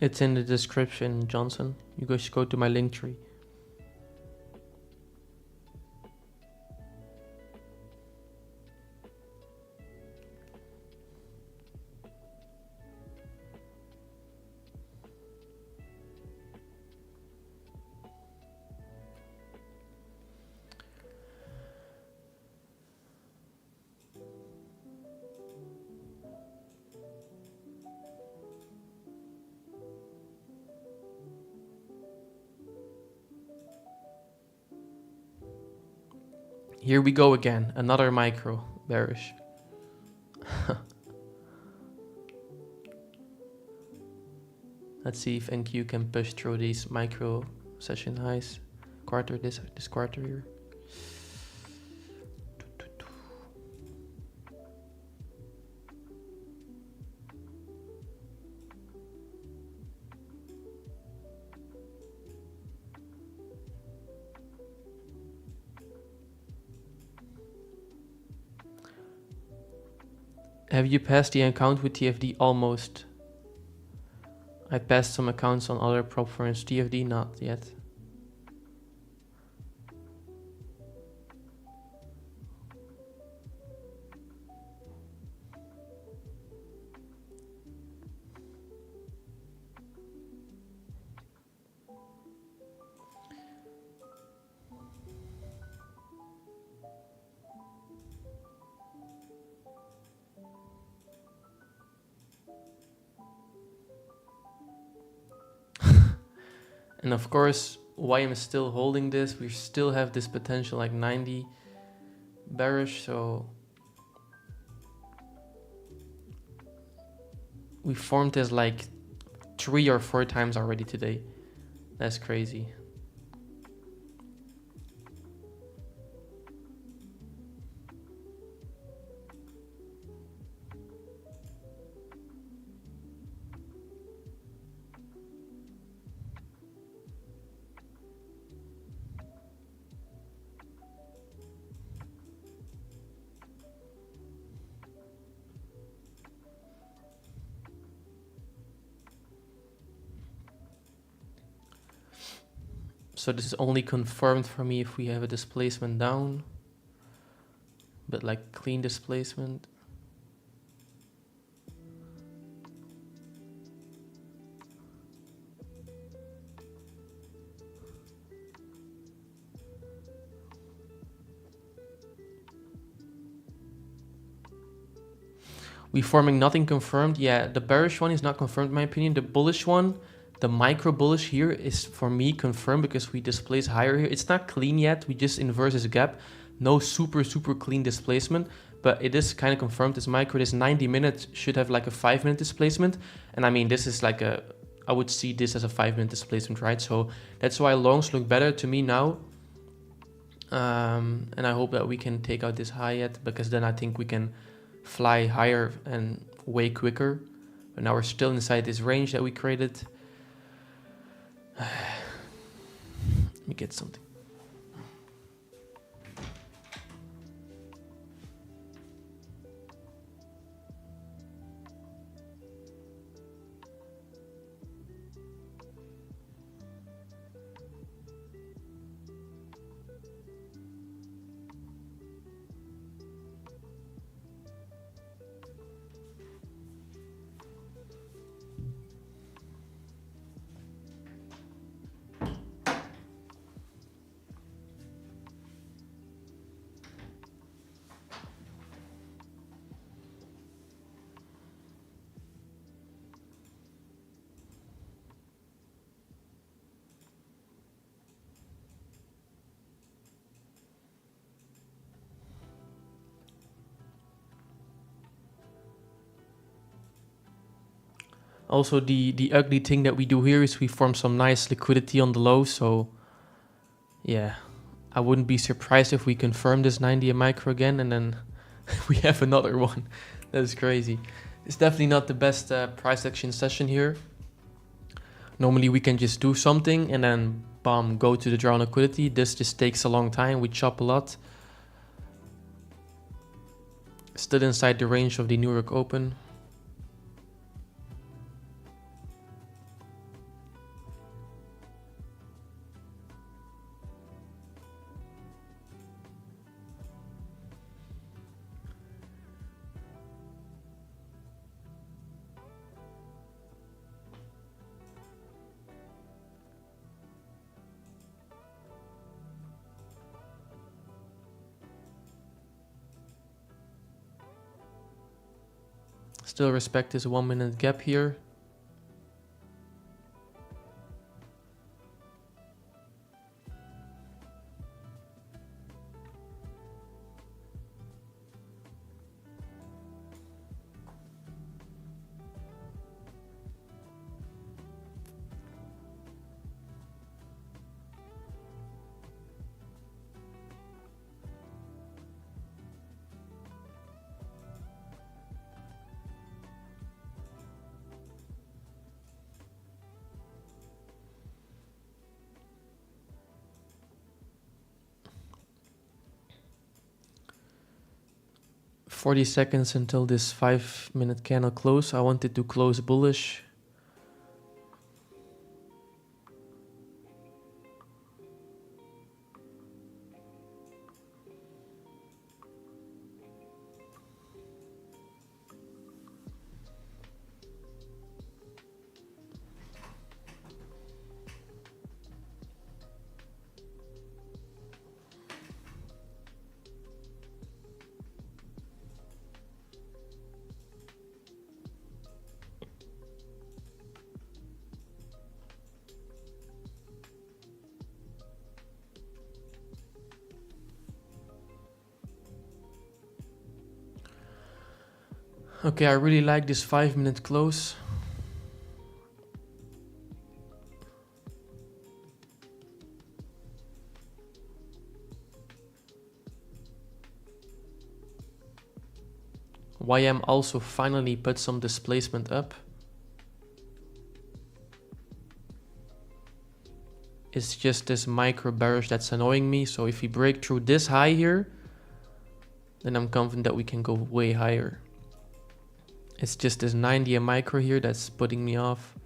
[SPEAKER 1] It's in the description, Johnson. You guys go to my link tree. Here we go again, another micro bearish. Let's see if NQ can push through these micro session highs. This quarter here. Have you passed the account with TFD? Almost. I passed some accounts on other prop firms. TFD not yet. And of course, why I'm still holding this, we still have this potential like 90 bearish, so we formed this like 3 or 4 times already today. That's crazy. So this is only confirmed for me if we have a displacement down, but like clean displacement. We forming nothing confirmed. Yeah, the bearish one is not confirmed in my opinion. The bullish one, the micro bullish here is for me confirmed because we displace higher here. It's not clean yet. We just inverse this gap. No super clean displacement, but it is kind of confirmed. This micro, this 90 minutes should have like a 5-minute displacement. And I mean, this is like I would see this as a 5-minute displacement, right? So that's why longs look better to me now. And I hope that we can take out this high yet, because then I think we can fly higher and way quicker. But now we're still inside this range that we created. Let me get something. Also, the ugly thing that we do here is we form some nice liquidity on the low. So yeah, I wouldn't be surprised if we confirm this 90 micro again and then we have another one. That's crazy. It's definitely not the best price action session here. Normally we can just do something and then bam, go to the draw liquidity. This just takes a long time. We chop a lot. Still inside the range of the New York Open. Still respect this 1 minute gap here. 40 seconds until this 5-minute candle close. I wanted to close bullish. Okay, I really like this 5-minute close. YM also finally put some displacement up. It's just this micro bearish that's annoying me. So if we break through this high here, then I'm confident that we can go way higher. It's just this 90 micro here that's putting me off.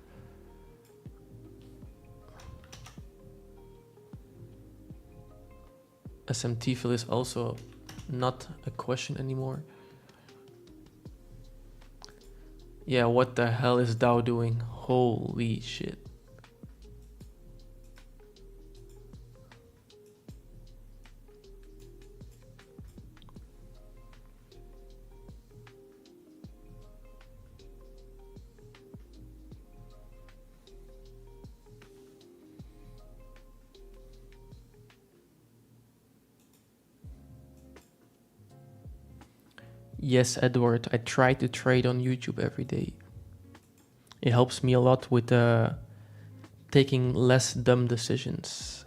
[SPEAKER 1] SMT fill is also not a question anymore. Yeah, what the hell is Dow doing? Holy shit. Yes, Edward, I try to trade on YouTube every day. It helps me a lot with taking less dumb decisions.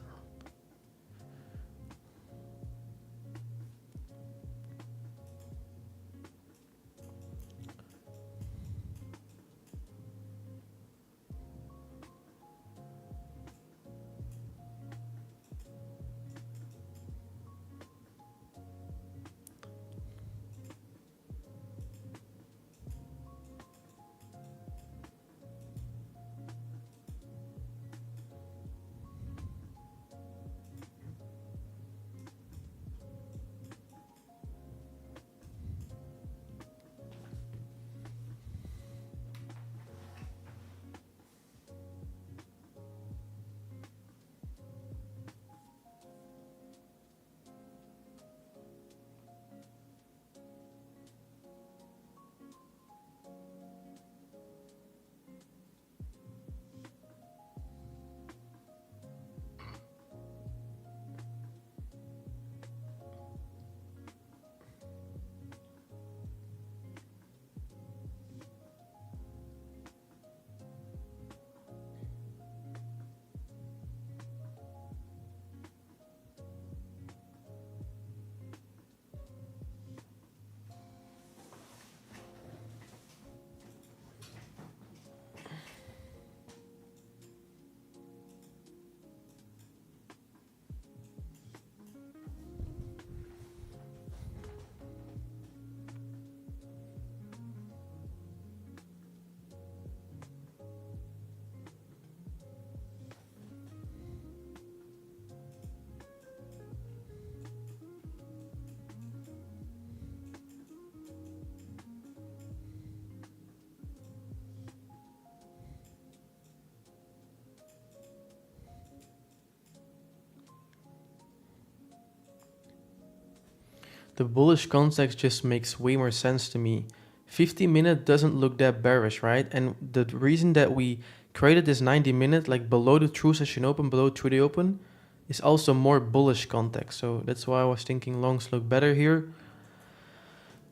[SPEAKER 1] The bullish context just makes way more sense to me. 50-minute doesn't look that bearish, right? And the reason that we created this 90-minute, like below the true session open, below 3-day open, is also more bullish context. So that's why I was thinking longs look better here.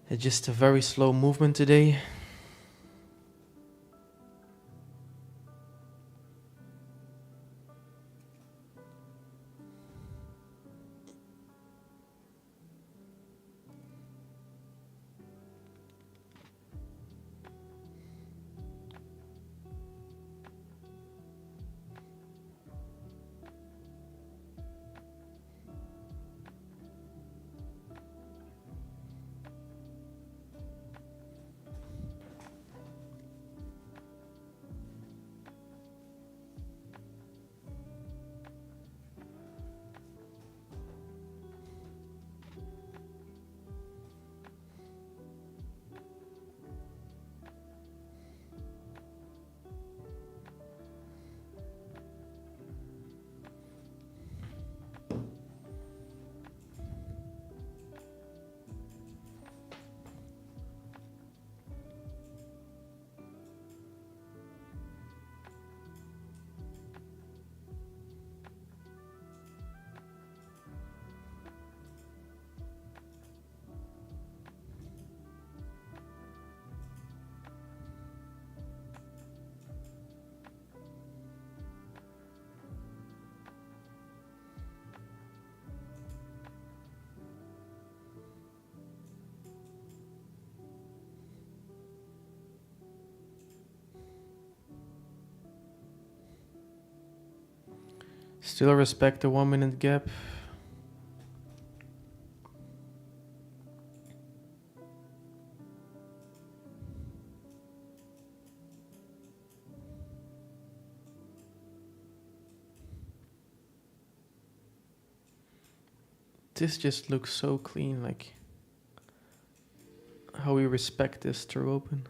[SPEAKER 1] It's just a very slow movement today. Still respect the 1 minute gap. This just looks so clean, like how we respect this through open.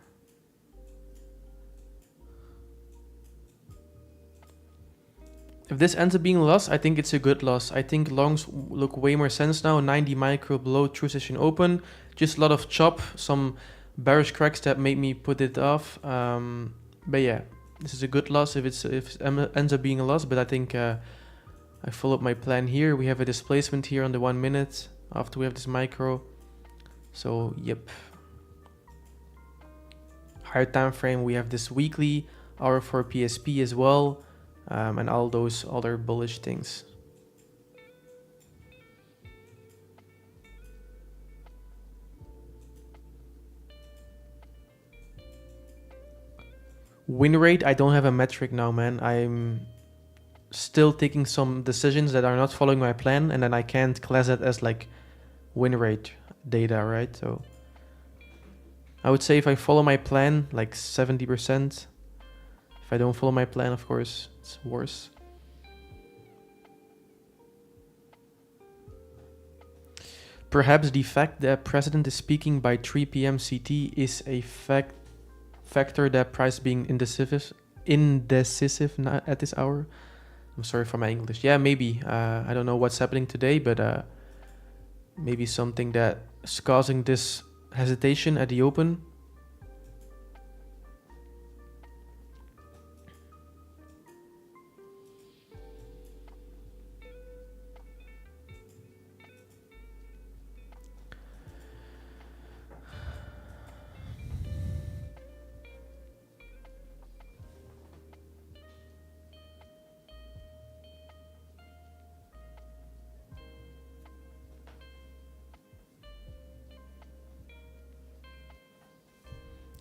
[SPEAKER 1] If this ends up being a loss, I think it's a good loss. I think longs look way more sense now. 90 micro below true session open. Just a lot of chop, some bearish cracks that made me put it off. But yeah, this is a good loss if it ends up being a loss. But I think I followed my plan here. We have a displacement here on the 1 minute after we have this micro. So yep. Higher time frame, we have this weekly hour for PSP as well. And all those other bullish things. Win rate, I don't have a metric now, man. I'm still taking some decisions that are not following my plan, and then I can't class it as like win rate data, right? So I would say if I follow my plan, like 70%. If I don't follow my plan, of course, it's worse. Perhaps the fact that President is speaking by 3 p.m. CT is a factor that price being indecisive at this hour. I'm sorry for my English. Yeah, maybe. I don't know what's happening today, but maybe something that is causing this hesitation at the open.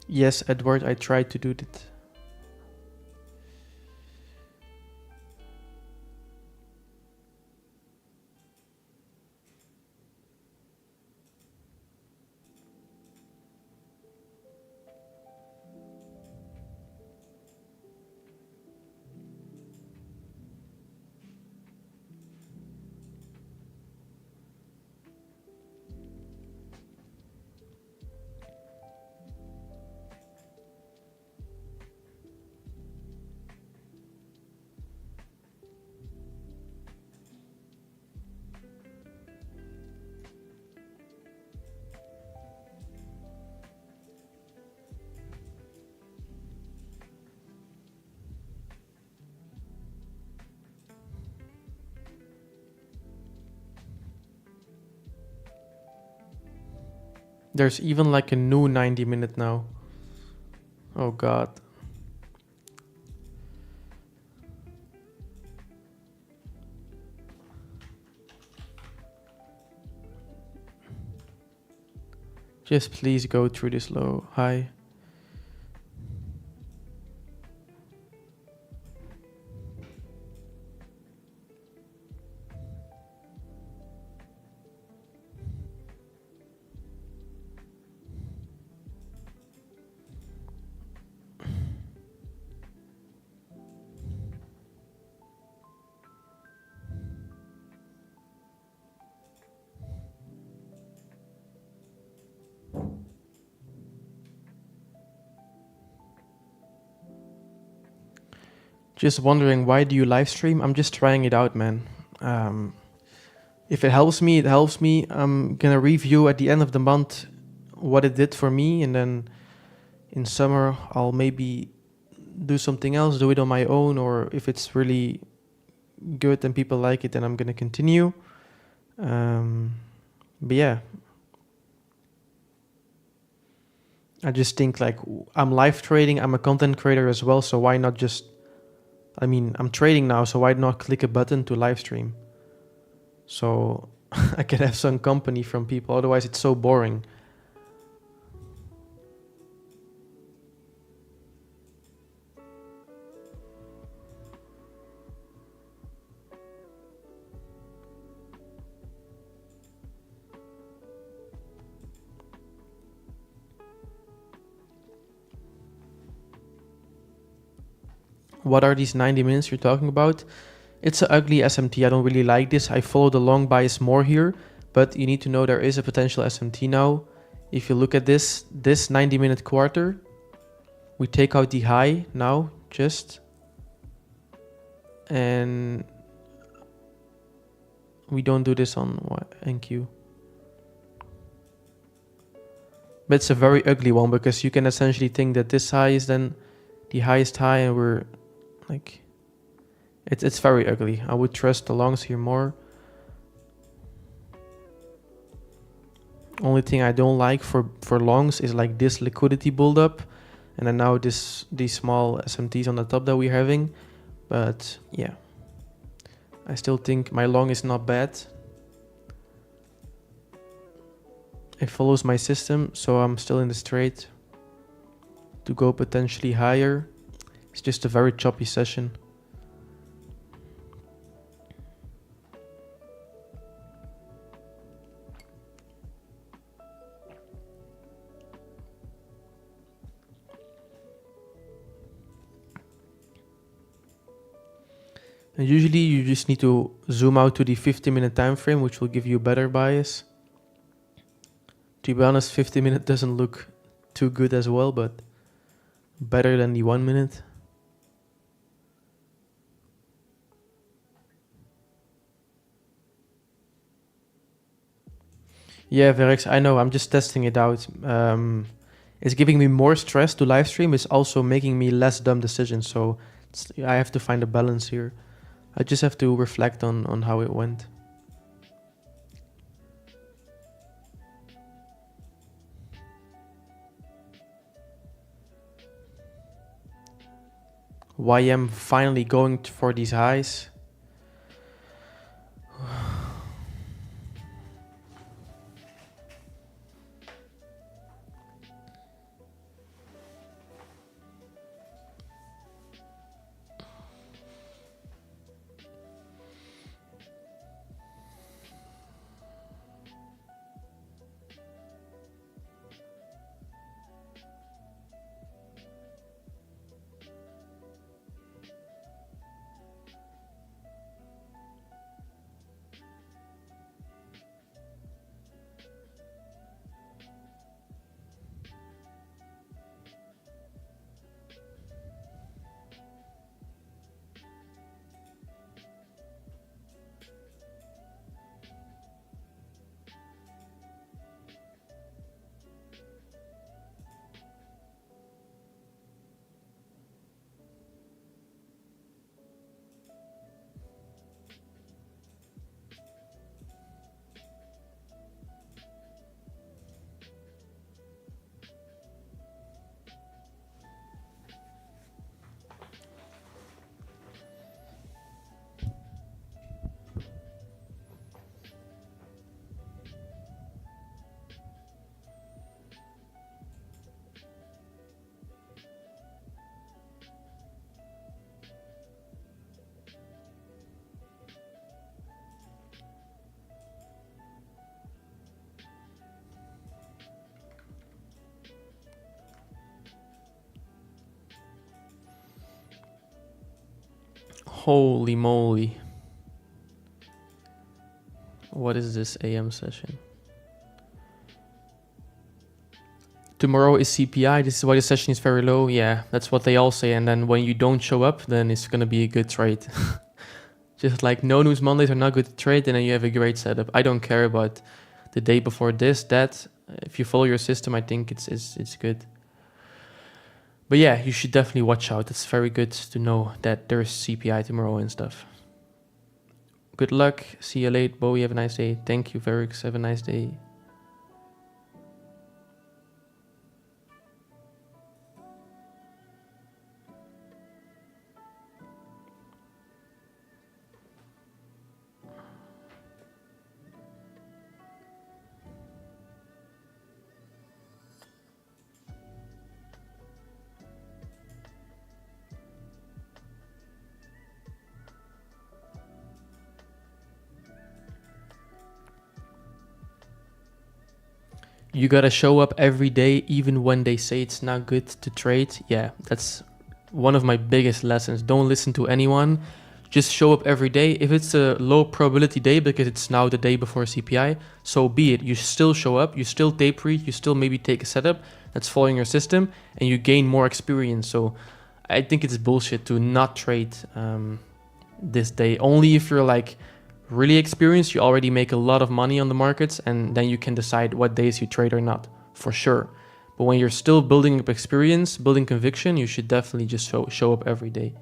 [SPEAKER 1] Yes, Edward, I tried to do that. There's even like a new 90 minute now. Oh god. Just please go through this low high. Just wondering, why do you live stream? I'm just trying it out, man. If it helps me, it helps me. I'm gonna review at the end of the month what it did for me, and then in summer I'll maybe do something else, do it on my own, or if it's really good and people like it, then I'm gonna continue. But yeah, I just think like I'm live trading, I'm a content creator as well, so why not just, I mean, I'm trading now, so why not click a button to live stream? So I can have some company from people, otherwise it's so boring. What are these 90 minutes you're talking about? It's an ugly SMT. I don't really like this. I follow the long bias more here, but you need to know there is a potential SMT now. If you look at this 90-minute quarter, we take out the high now, and we don't do this on NQ. But it's a very ugly one because you can essentially think that this high is then the highest high, and we're like, it's very ugly. I would trust the longs here more. Only thing I don't like for longs is like this liquidity buildup, and then now these small SMTs on the top that we're having. But yeah, I still think my long is not bad. It follows my system, so I'm still in this trade to go potentially higher. It's just a very choppy session. And usually you just need to zoom out to the 50-minute time frame, which will give you better bias. To be honest, 50-minute doesn't look too good as well, but better than the 1 minute. Yeah, Verex, I know, I'm just testing it out. It's giving me more stress to live stream. It's also making me less dumb decisions, so I have to find a balance here. I just have to reflect on how it went. YM finally going for these highs. Holy moly. What is this AM session? Tomorrow is CPI. This is why the session is very low. Yeah, that's what they all say. And then when you don't show up, then it's going to be a good trade. Just like no news Mondays are not good to trade, and then you have a great setup. I don't care about the day before this, that. If you follow your system, I think it's good. But yeah, you should definitely watch out. It's very good to know that there's CPI tomorrow and stuff. Good luck. See you late. Bowie, have a nice day. Thank you, Verix. Have a nice day. You gotta show up every day, even when they say it's not good to trade. Yeah, that's one of my biggest lessons. Don't listen to anyone. Just show up every day. If it's a low probability day because it's now the day before CPI, so be it. You still show up, you still tape read, you still maybe take a setup that's following your system, and you gain more experience. So I think it's bullshit to not trade this day. Only if you're like really experienced, you already make a lot of money on the markets, and then you can decide what days you trade or not, for sure. But when you're still building up experience, building conviction, you should definitely just show up every day.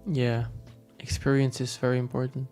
[SPEAKER 1] Yeah, experience is very important.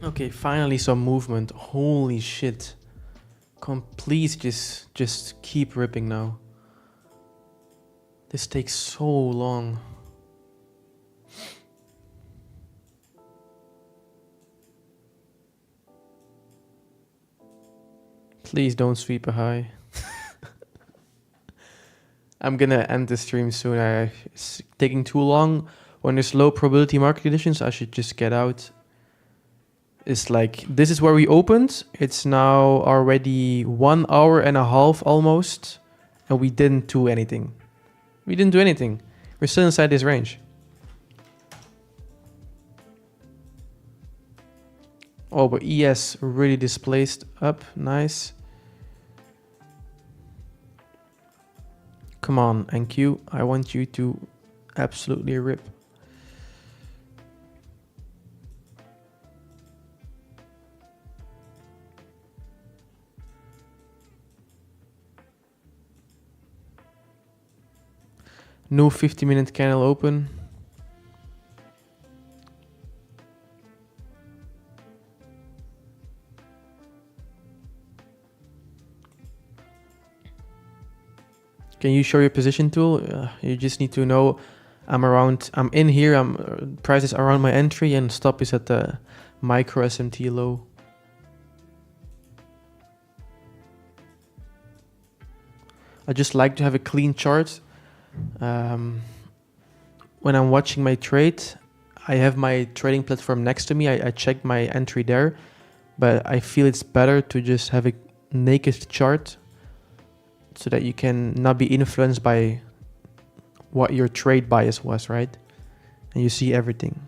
[SPEAKER 1] Okay, finally some movement. Holy shit. Please just keep ripping now. This takes so long. Please don't sweep a high. I'm gonna end the stream soon. It's taking too long. When there's low probability market conditions, I should just get out. It's like, this is where we opened. It's now already 1 hour and a half almost. And we didn't do anything. We didn't do anything. We're still inside this range. Oh, but ES really displaced up. Nice. Come on, NQ. I want you to absolutely rip. No 50-minute candle open. Can you show your position tool? You just need to know I'm in here, price is around my entry and stop is at the micro SMT low. I just like to have a clean chart. Um, when I'm watching my trade, I have my trading platform next to me. I check my entry there, but I feel it's better to just have a naked chart so that you can not be influenced by what your trade bias was, right? And you see everything.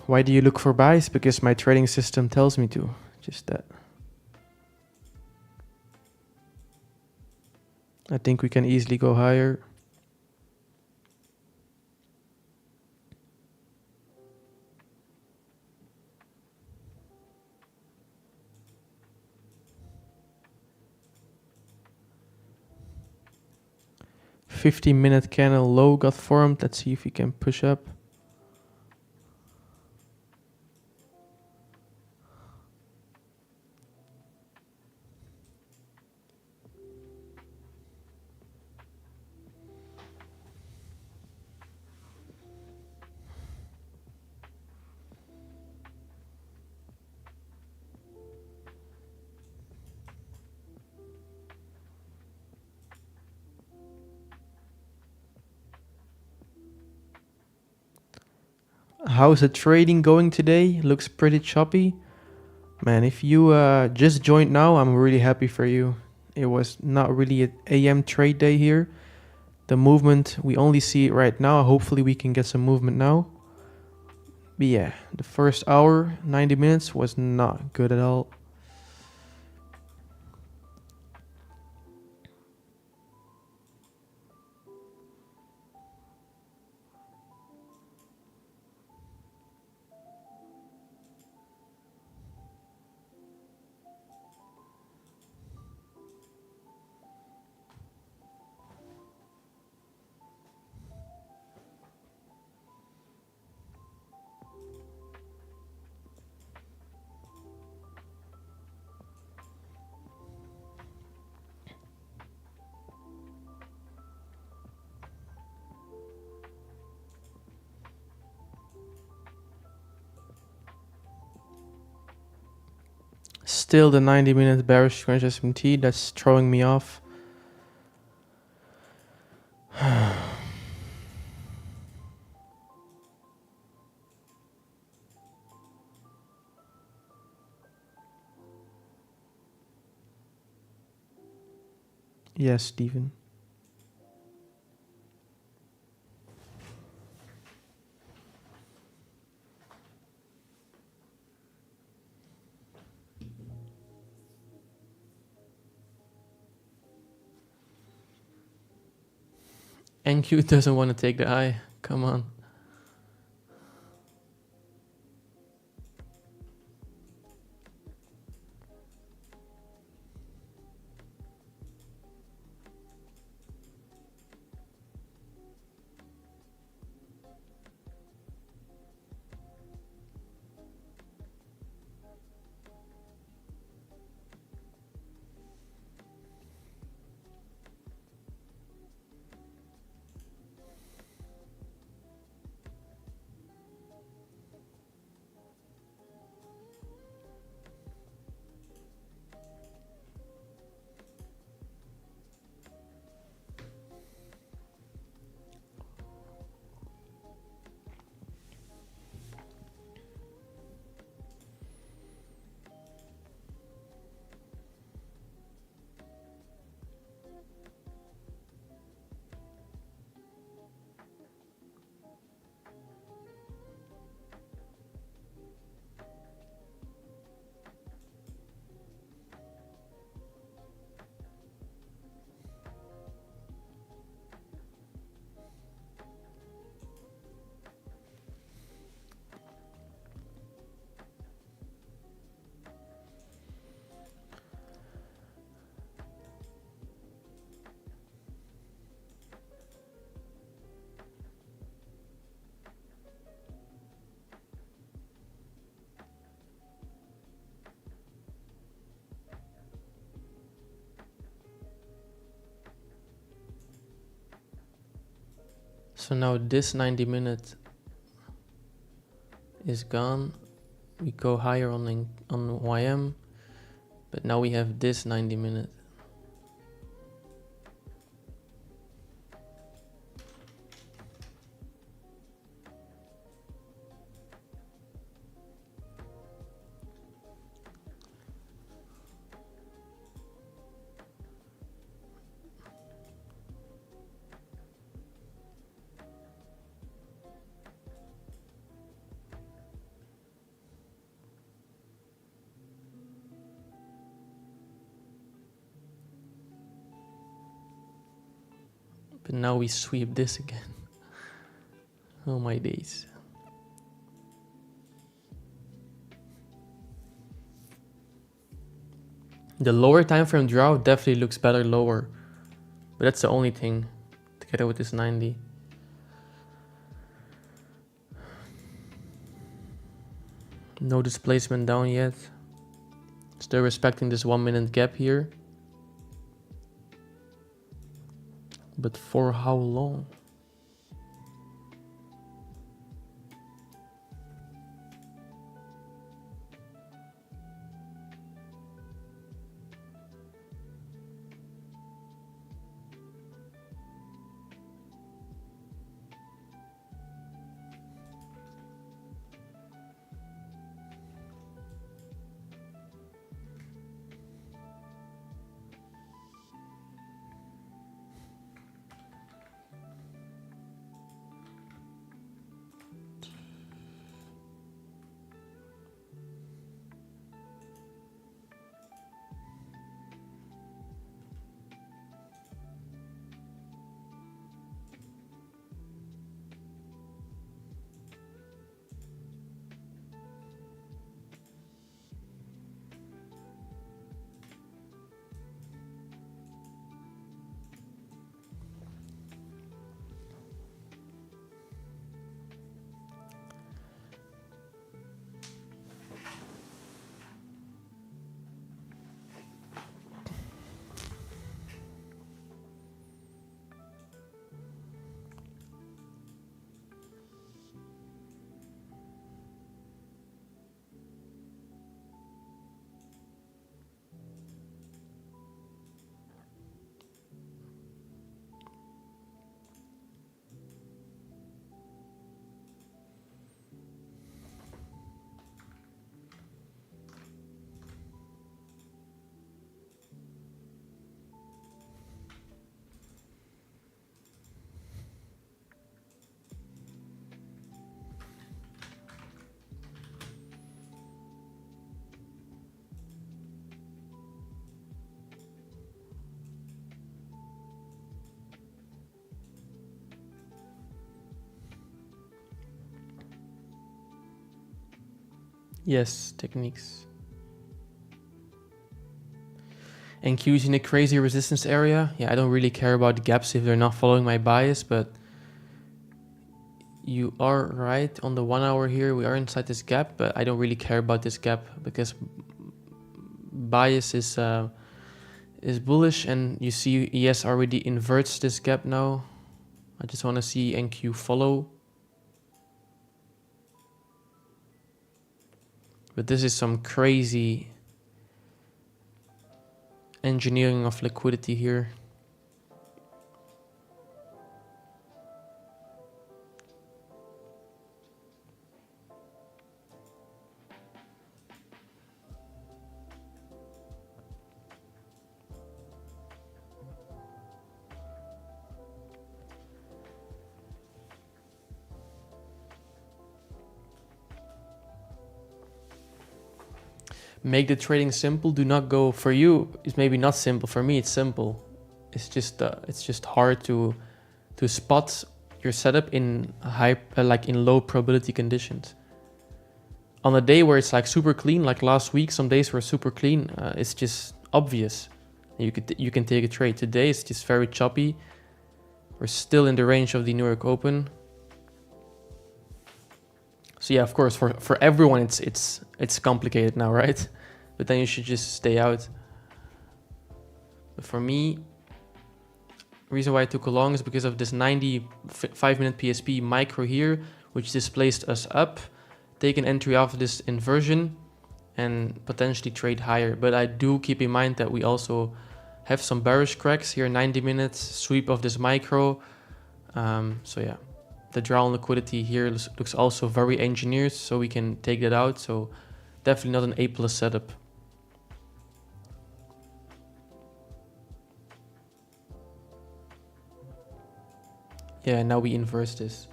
[SPEAKER 1] Why do you look for buys? Because my trading system tells me to. Just that. I think we can easily go higher. $15-minute candle low got formed. Let's see if we can push up. How's the trading going today? Looks pretty choppy. Man, if you just joined now, I'm really happy for you. It was not really an AM trade day here. The movement, we only see it right now. Hopefully we can get some movement now. But yeah, the first hour, 90 minutes was not good at all. Still the 90-minute bearish range SMT, that's throwing me off. Yes, Steven. NQ doesn't want to take the eye. Come on. So now this 90 minute is gone. We go higher on YM, but now we have this 90 minute. But now we sweep this again. Oh my days. The lower time frame draw definitely looks better lower, but that's the only thing together with this 90. No displacement down yet. Still respecting this 1 minute gap here. But for how long? Yes, techniques. And using a crazy resistance area. Yeah, I don't really care about the gaps if they're not following my bias, but you are right on the 1 hour here. We are inside this gap, but I don't really care about this gap because bias is bullish, and you see ES already inverts this gap now. I just want to see NQ follow. But this is some crazy engineering of liquidity here. Make the trading simple. Do not go, for you it's maybe not simple, for me it's simple. It's just hard to spot your setup in high like in low probability conditions. On a day where it's like super clean, like last week, some days were super clean, it's just obvious. You can take a trade. Today it's just very choppy. We're still in the range of the New York Open. So yeah, of course, for everyone it's complicated now, right? But then you should just stay out. But for me, Reason why I took a long is because of this 95-minute PSP micro here, which displaced us up. Take an entry off this inversion and potentially trade higher. But I do keep in mind that we also have some bearish cracks here, 90 minutes, sweep of this micro. So yeah, the draw on liquidity here looks also very engineered, so we can take that out. So definitely not an A+ setup. Yeah, now we inverse this.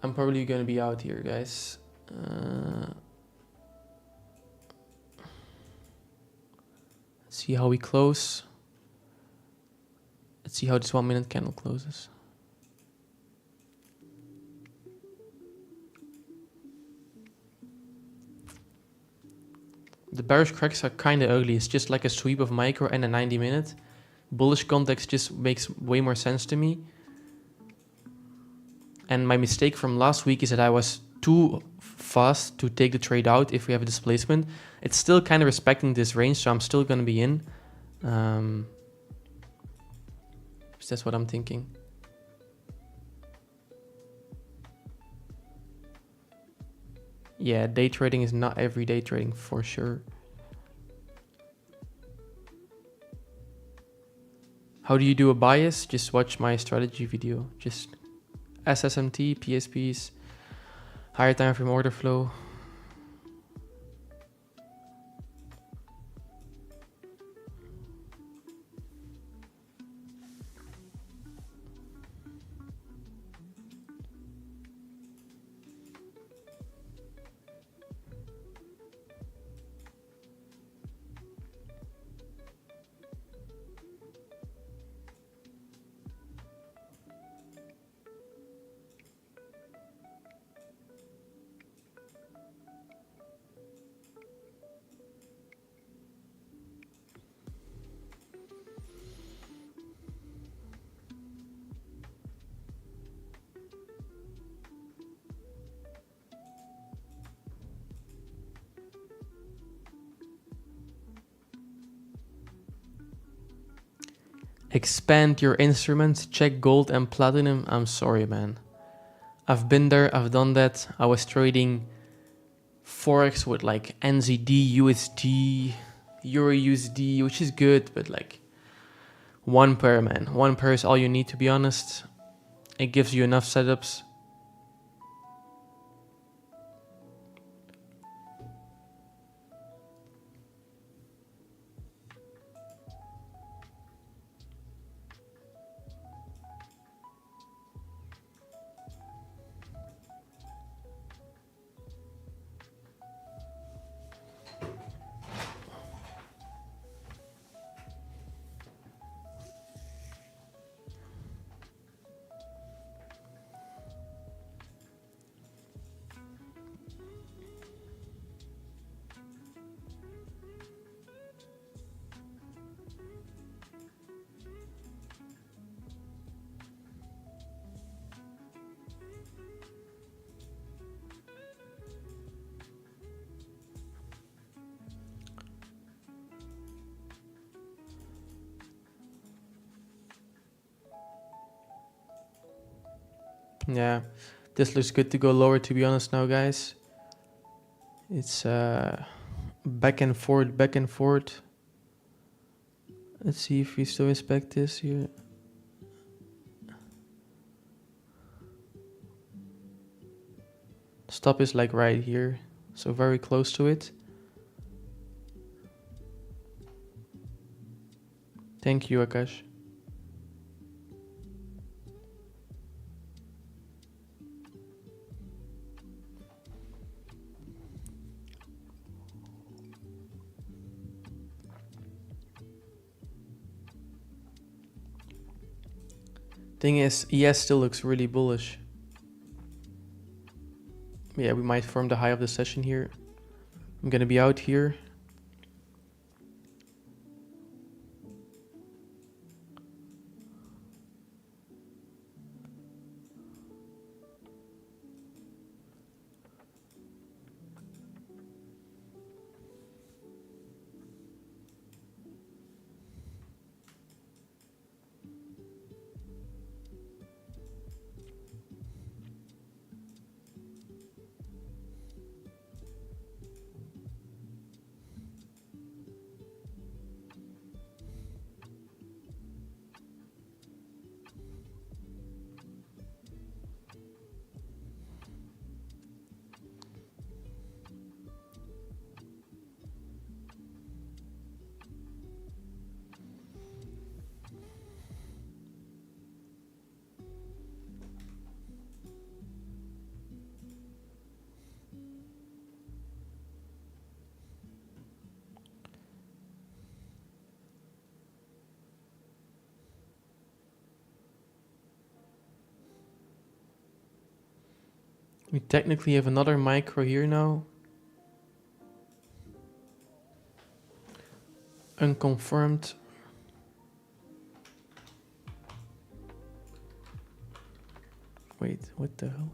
[SPEAKER 1] I'm probably gonna be out here, guys. See how we close. Let's see how this 1 minute candle closes. The bearish cracks are kind of ugly. It's just like a sweep of micro and a 90 minute. Bullish context just makes way more sense to me. And my mistake from last week is that I was too fast to take the trade out if we have a displacement. It's still kind of respecting this range, so I'm still going to be in. So that's what I'm thinking. Yeah, day trading is not everyday trading for sure. How do you do a bias? Just watch my strategy video. Just SSMT, PSPs, higher time frame order flow. Expand your instruments, check gold and platinum. I'm sorry, man. I've been there, I've done that. I was trading Forex with like NZD, USD, Euro USD, which is good, but like one pair, man. One pair is all you need, to be honest. It gives you enough setups. Yeah, this looks good to go lower, to be honest now, guys. It's back and forth, back and forth. Let's see if we still respect this here. Stop is like right here, so very close to it. Thank you, Akash. Thing is, ES still looks really bullish. Yeah, we might form the high of the session here. I'm gonna be out here. We technically have another micro here now. Unconfirmed. Wait, what the hell?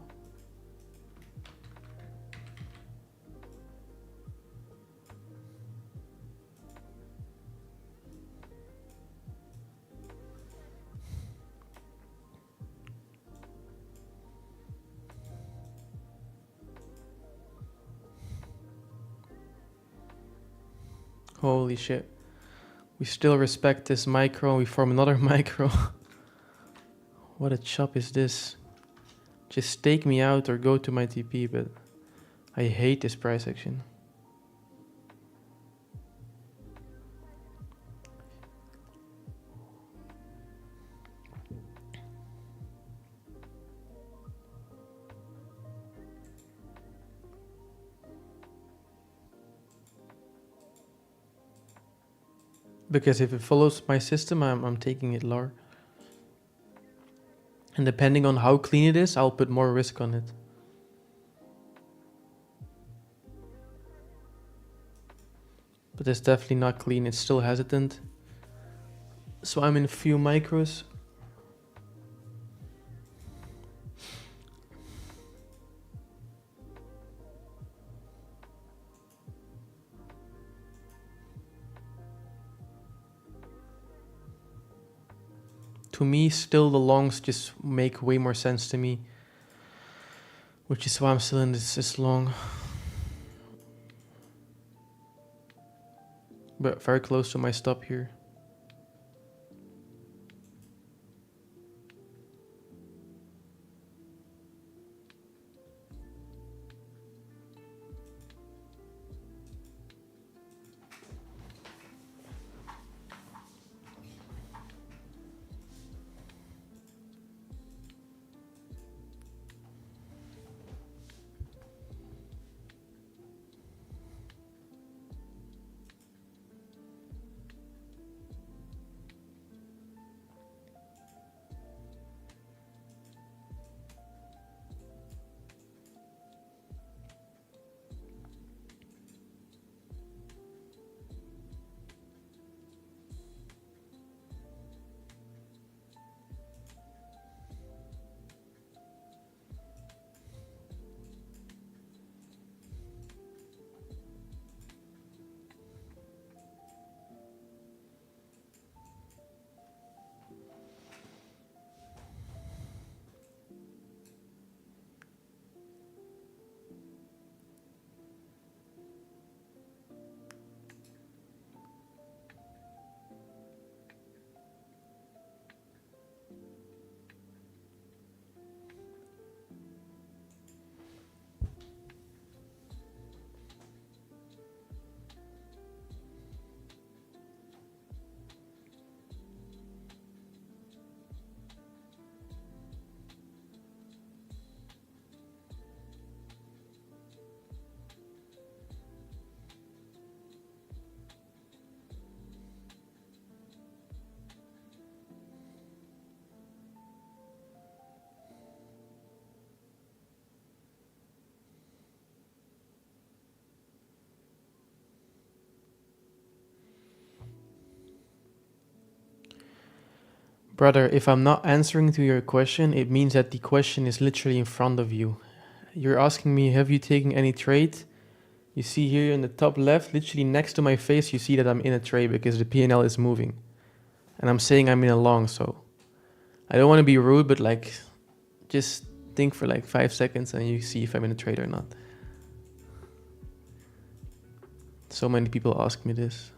[SPEAKER 1] Holy shit. We still respect this micro and we form another micro. What a chop is this? Just take me out or go to my TP, but I hate this price action. Because if it follows my system, I'm taking it lower. And depending on how clean it is, I'll put more risk on it. But it's definitely not clean, it's still hesitant. So I'm in a few micros. To me, still the longs just make way more sense to me. Which is why I'm still in this long. But very close to my stop here. Brother, if I'm not answering to your question, it means that the question is literally in front of you. You're asking me, have you taken any trade? You see here in the top left, literally next to my face, you see that I'm in a trade because the P&L is moving. And I'm saying I'm in a long, so I don't want to be rude, but like, just think for like 5 seconds and you see if I'm in a trade or not. So many people ask me this.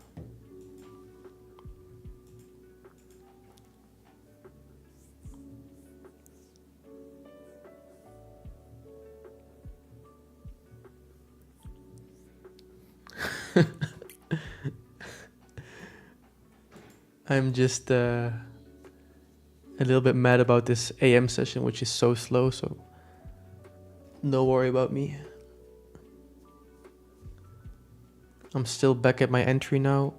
[SPEAKER 1] I'm just a little bit mad about this AM session, which is so slow, so don't worry about me. I'm still back at my entry now.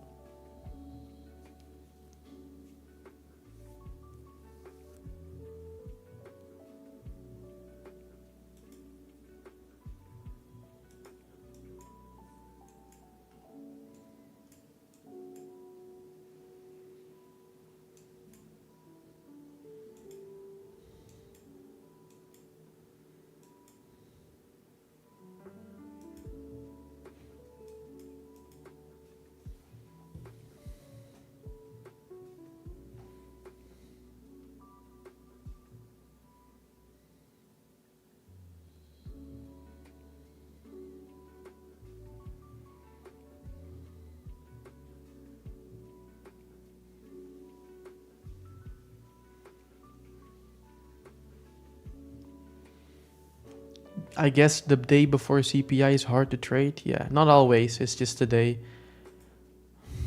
[SPEAKER 1] I guess the day before CPI is hard to trade. Yeah, not always. It's just the day.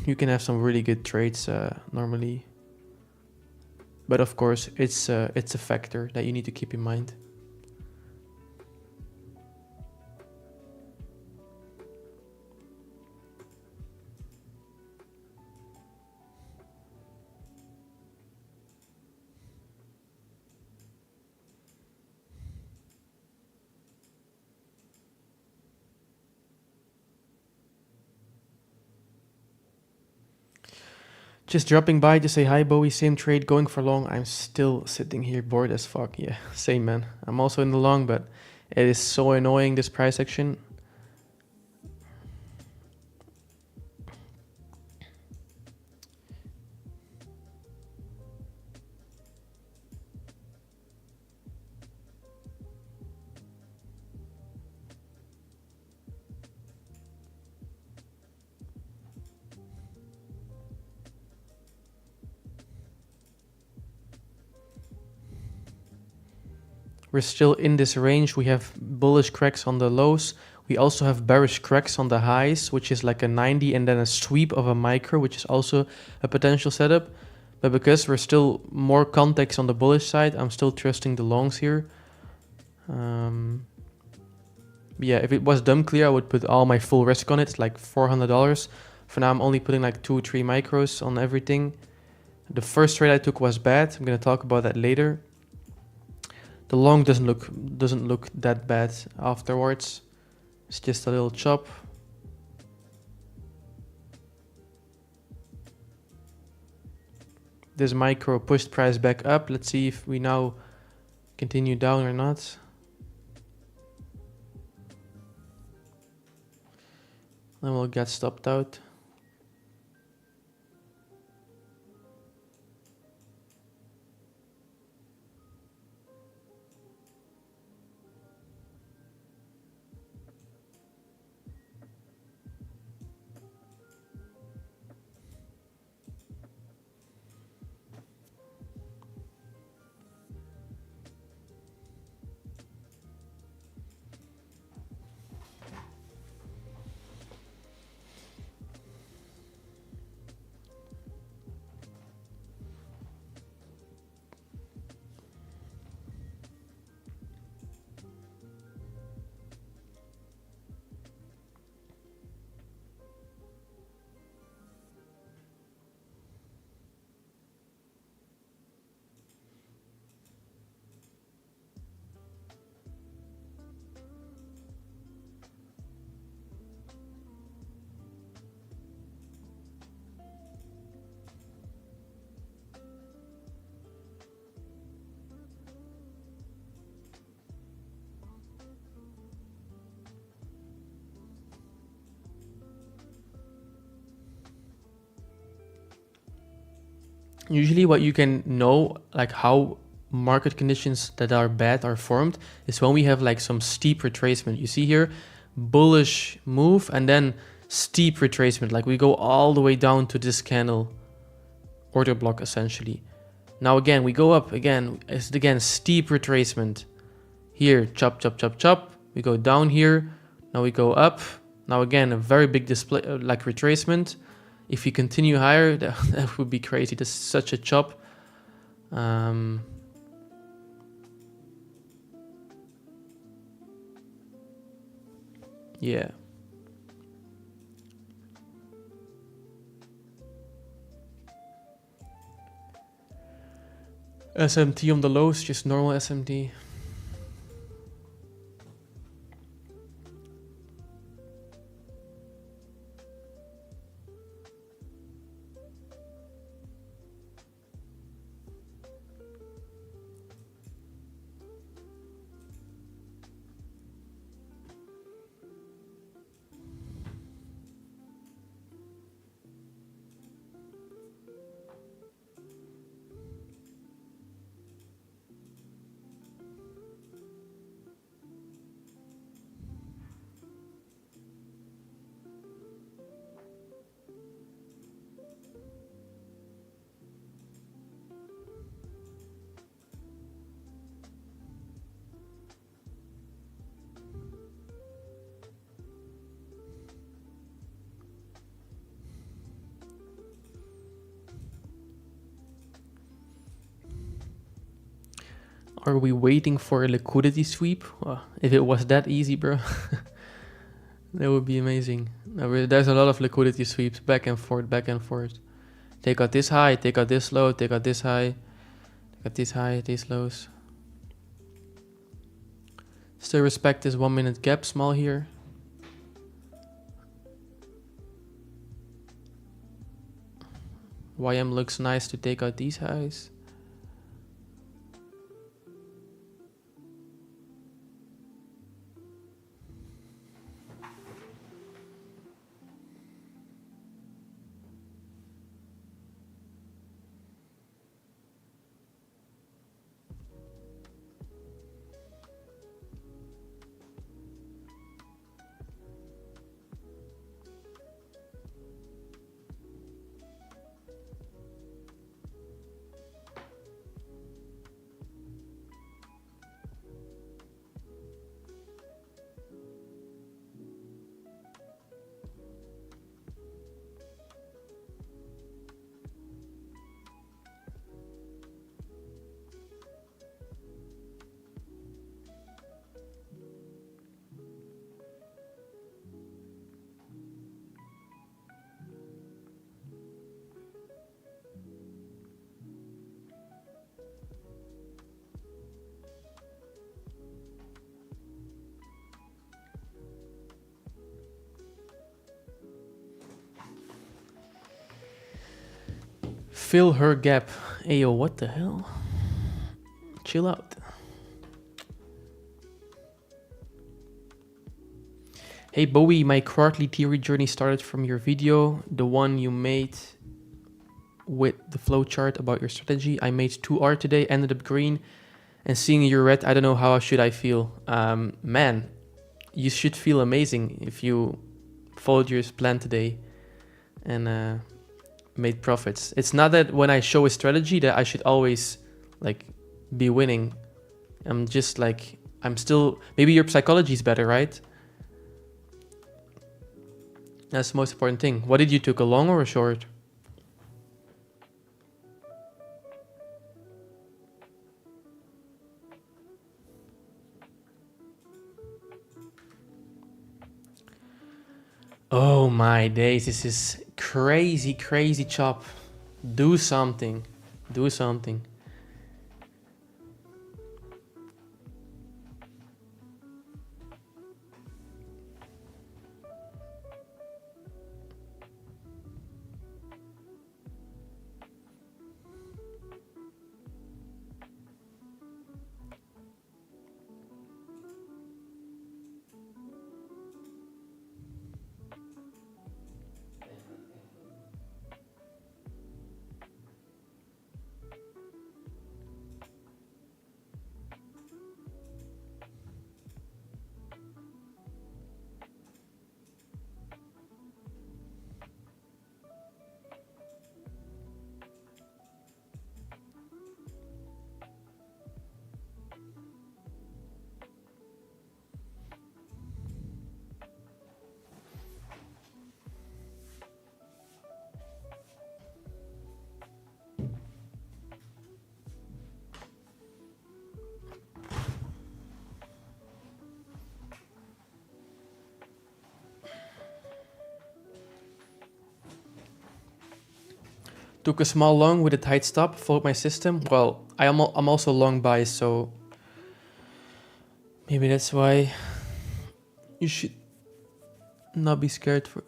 [SPEAKER 1] You can have some really good trades normally. But of course, it's a factor that you need to keep in mind. Just dropping by to say hi, Bowie. Same trade, going for long. I'm still sitting here bored as fuck. Yeah, same, man. I'm also in the long, but it is so annoying, this price action. We're still in this range. We have bullish cracks on the lows. We also have bearish cracks on the highs, which is like a 90 and then a sweep of a micro, which is also a potential setup. But because we're still more context on the bullish side, I'm still trusting the longs here. Yeah, if it was dumb clear, I would put all my full risk on it. It's like $400. For now, I'm only putting like 2-3 micros on everything. The first trade I took was bad. I'm gonna talk about that later. The long doesn't look that bad afterwards. It's just a little chop. This micro pushed price back up. Let's see if we now continue down or not. Then we'll get stopped out. Usually what you can know, like how market conditions that are bad are formed, is when we have like some steep retracement. You see here, bullish move and then steep retracement. Like we go all the way down to this candle order block essentially. Now again, we go up again. It's again steep retracement. Here, chop, chop, chop, chop. We go down here. Now we go up. Now again, a very big display, like retracement. If you continue higher, that would be crazy. This is such a chop. Yeah. SMT on the lows, just normal SMT. Are we waiting for a liquidity sweep? If it was that easy, bro, that would be amazing. There's a lot of liquidity sweeps, back and forth, back and forth. Take out this high, take out this low, take out this high, take out this high, these lows. Still respect this 1 minute gap small here. YM looks nice to take out these highs. Fill her gap. Ayo, what the hell? Chill out. Hey Bowie, my quarterly theory journey started from your video, the one you made with the flowchart about your strategy. I made 2R today, ended up green, and seeing your red, I don't know how should I feel. Man, you should feel amazing if you followed your plan today and made profits. It's not that when I show a strategy that I should always like be winning. I'm just like, I'm still, maybe your psychology is better, right? That's the most important thing. What did you took, a long or a short? Oh my days, this is crazy, crazy chop. Do something. Do something. Took a small long with a tight stop, followed my system. Well, I'm also long bias, so maybe that's why you should not be scared for.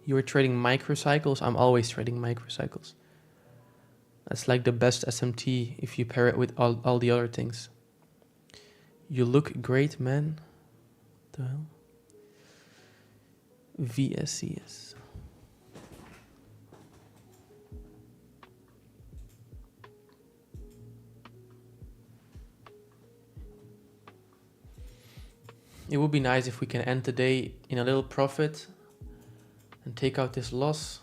[SPEAKER 1] You were trading microcycles. I'm always trading microcycles. That's like the best SMT if you pair it with all the other things. You look great, man. What the hell? VSCS. It would be nice if we can end the day in a little profit and take out this loss.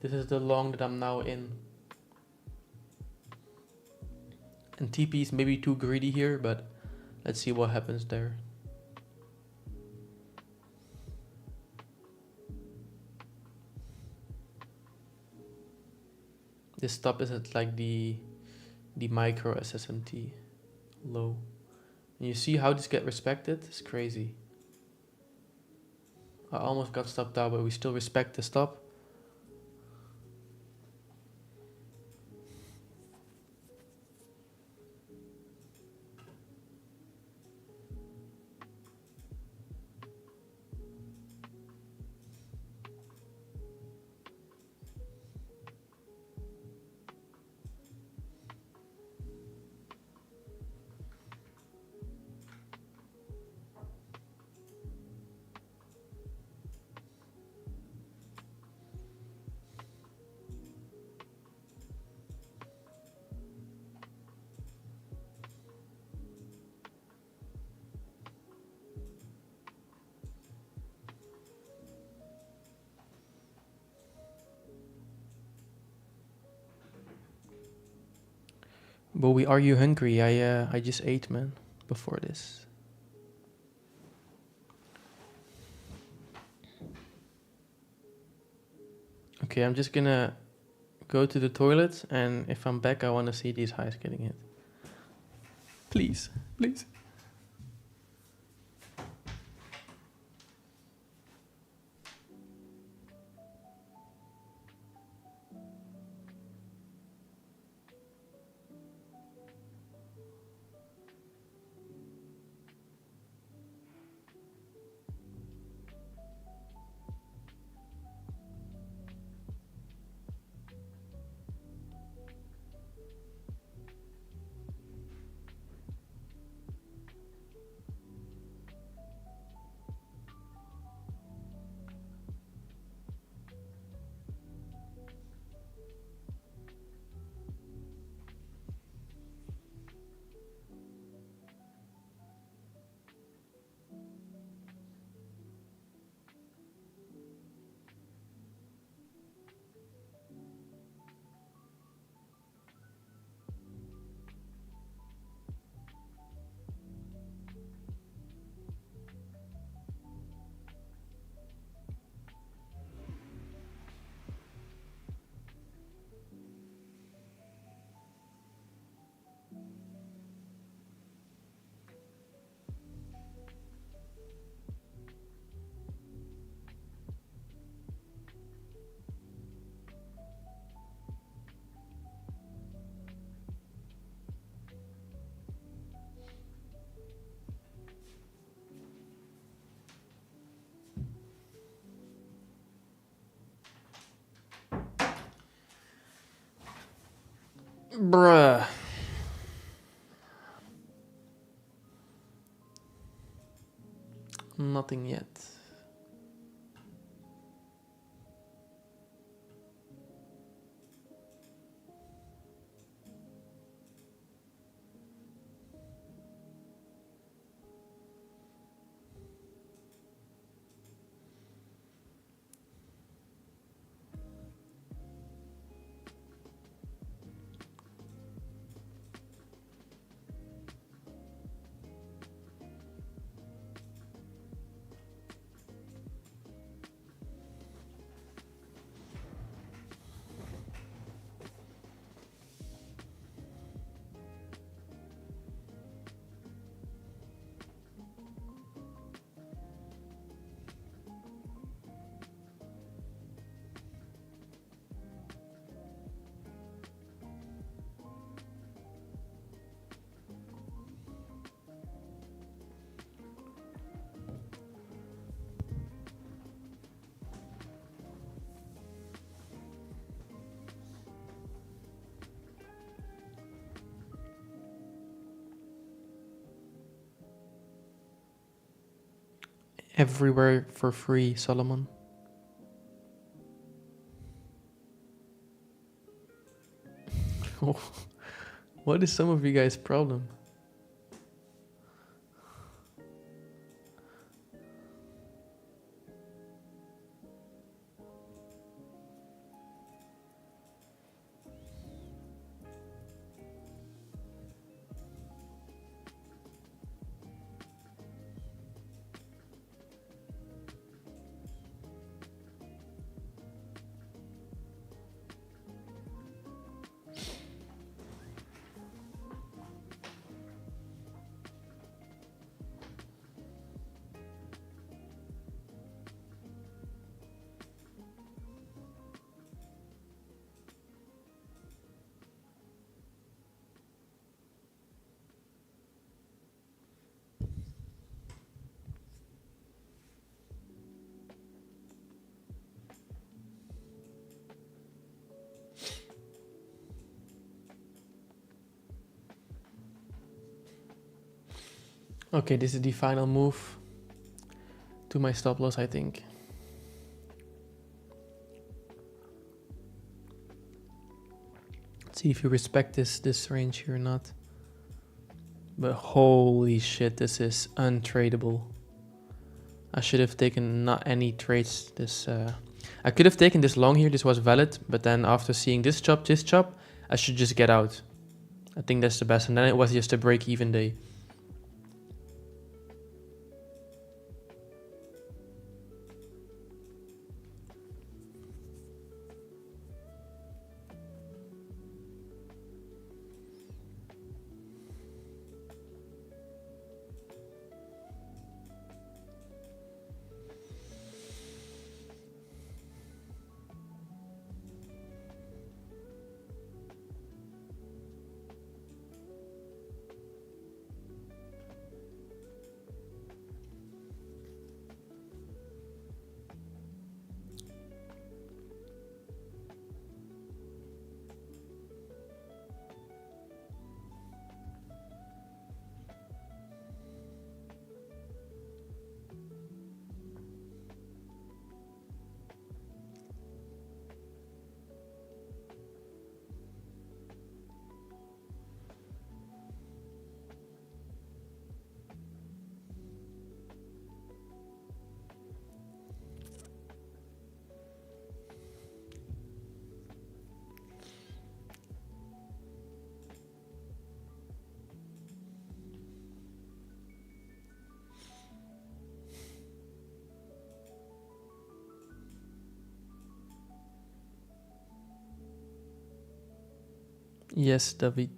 [SPEAKER 1] This is the long that I'm now in. And TP is maybe too greedy here, but let's see what happens there. This stop is at like the micro SSMT low. And you see how this get respected? It's crazy. I almost got stopped out, but we still respect the stop. Bowie, are you hungry? I just ate, man, before this. Okay, I'm just gonna go to the toilet, and if I'm back, I want to see these highs getting hit. Please, please. Bruh. Nothing yet. Everywhere for free, Solomon. What is some of you guys' problem? Okay, this is the final move to my stop loss, I think. Let's see if you respect this range here or not. But holy shit, this is untradeable. I should have taken not any trades. I could have taken this long here. This was valid, but then after seeing this chop, I should just get out. I think that's the best. And then it was just a break-even day. Yes, David.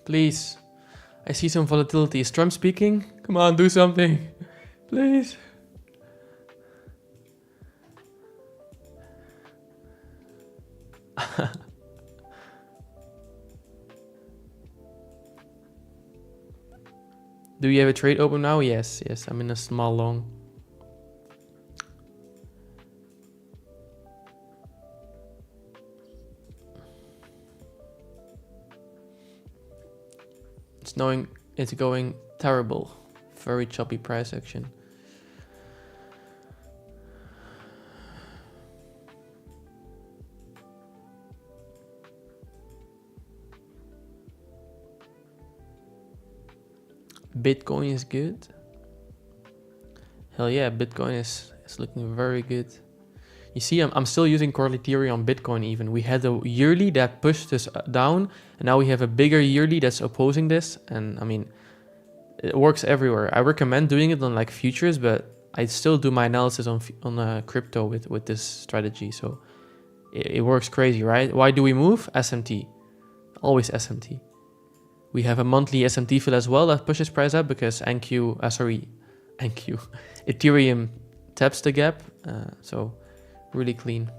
[SPEAKER 1] Please. I see some volatility. Is Trump speaking? Come on, do something. Please. Do you have a trade open now? Yes, I'm in a small long. It's going terrible. Very choppy price action. Bitcoin is good. Hell yeah, Bitcoin is looking very good. You see, I'm still using Quarterly Theory on Bitcoin even. We had a yearly that pushed us down, and now we have a bigger yearly that's opposing this. And I mean, it works everywhere. I recommend doing it on like futures, but I still do my analysis on crypto with this strategy. So it works crazy, right? Why do we move? SMT. Always SMT. We have a monthly SMT fill as well that pushes price up because Ethereum taps the gap. So really clean.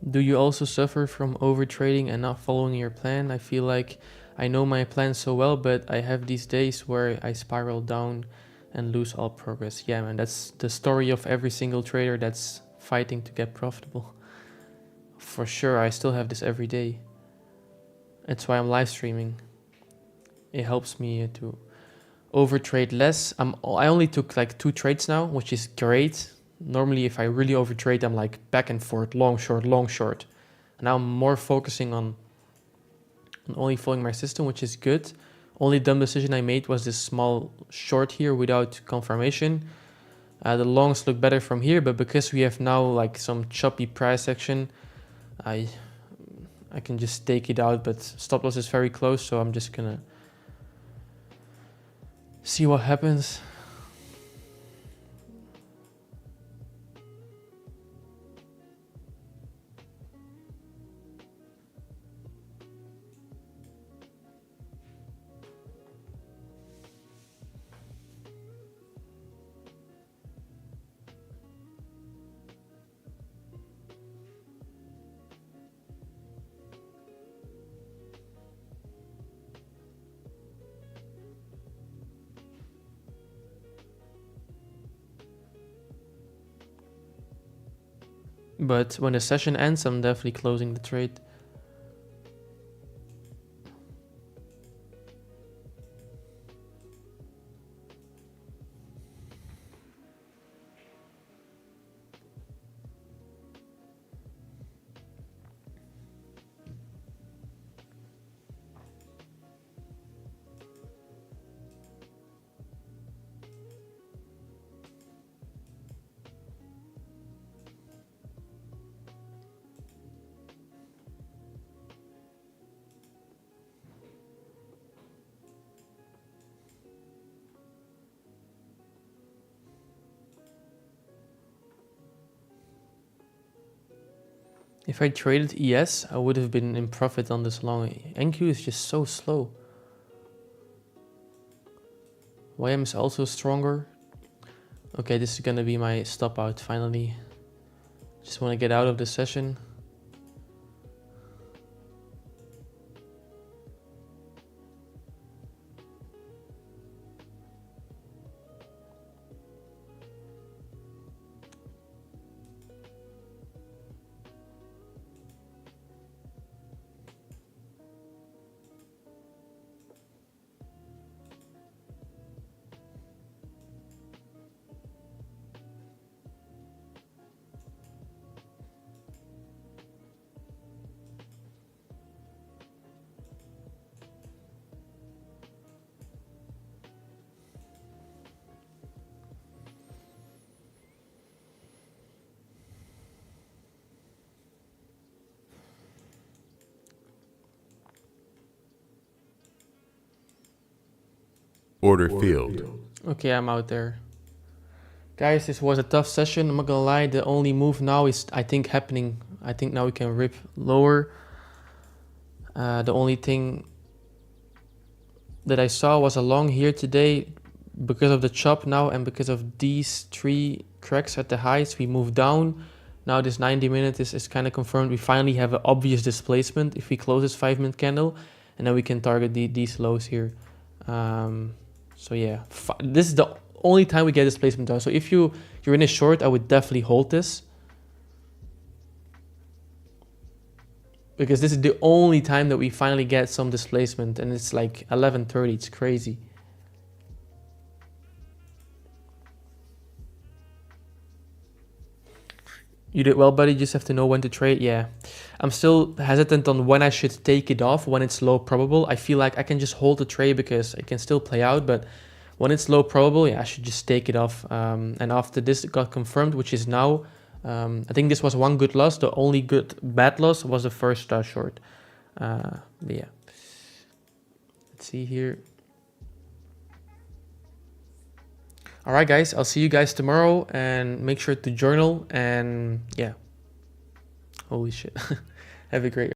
[SPEAKER 1] Do you also suffer from overtrading and not following your plan? I feel like I know my plan so well, but I have these days where I spiral down and lose all progress. Yeah, man, that's the story of every single trader that's fighting to get profitable. For sure, I still have this every day. That's why I'm live streaming. It helps me to overtrade less. I only took like 2 trades now, which is great. Normally, if I really overtrade, I'm like back and forth, long, short, long, short. Now I'm more focusing on only following my system, which is good. Only dumb decision I made was this small short here without confirmation. The longs look better from here, but because we have now like some choppy price action, I can just take it out, but stop loss is very close, so I'm just gonna see what happens. But when the session ends, I'm definitely closing the trade. If I traded ES, I would have been in profit on this long. NQ is just so slow. YM is also stronger. Okay, this is gonna be my stop out finally. Just want to get out of the session.
[SPEAKER 2] Order field.
[SPEAKER 1] Okay, I'm out there. Guys, this was a tough session. I'm not gonna lie. The only move now is, I think, happening. I think now we can rip lower. The only thing that I saw was a long here today because of the chop now and because of these three cracks at the highs. We move down. Now this 90 minutes is kind of confirmed. We finally have an obvious displacement if we close this 5-minute candle, and then we can target these lows here. So yeah, this is the only time we get displacement down. So if you're in a short, I would definitely hold this, because this is the only time that we finally get some displacement, and it's like 11:30. It's crazy. You did well, buddy. You just have to know when to trade. Yeah, I'm still hesitant on when I should take it off, when it's low probable. I feel like I can just hold the trade because it can still play out, but when it's low probable, yeah, I should just take it off. And after this got confirmed, which is now, I think this was one good loss. The only bad loss was the first short. But yeah, let's see here. All right, guys, I'll see you guys tomorrow, and make sure to journal. And yeah, holy shit. Have a great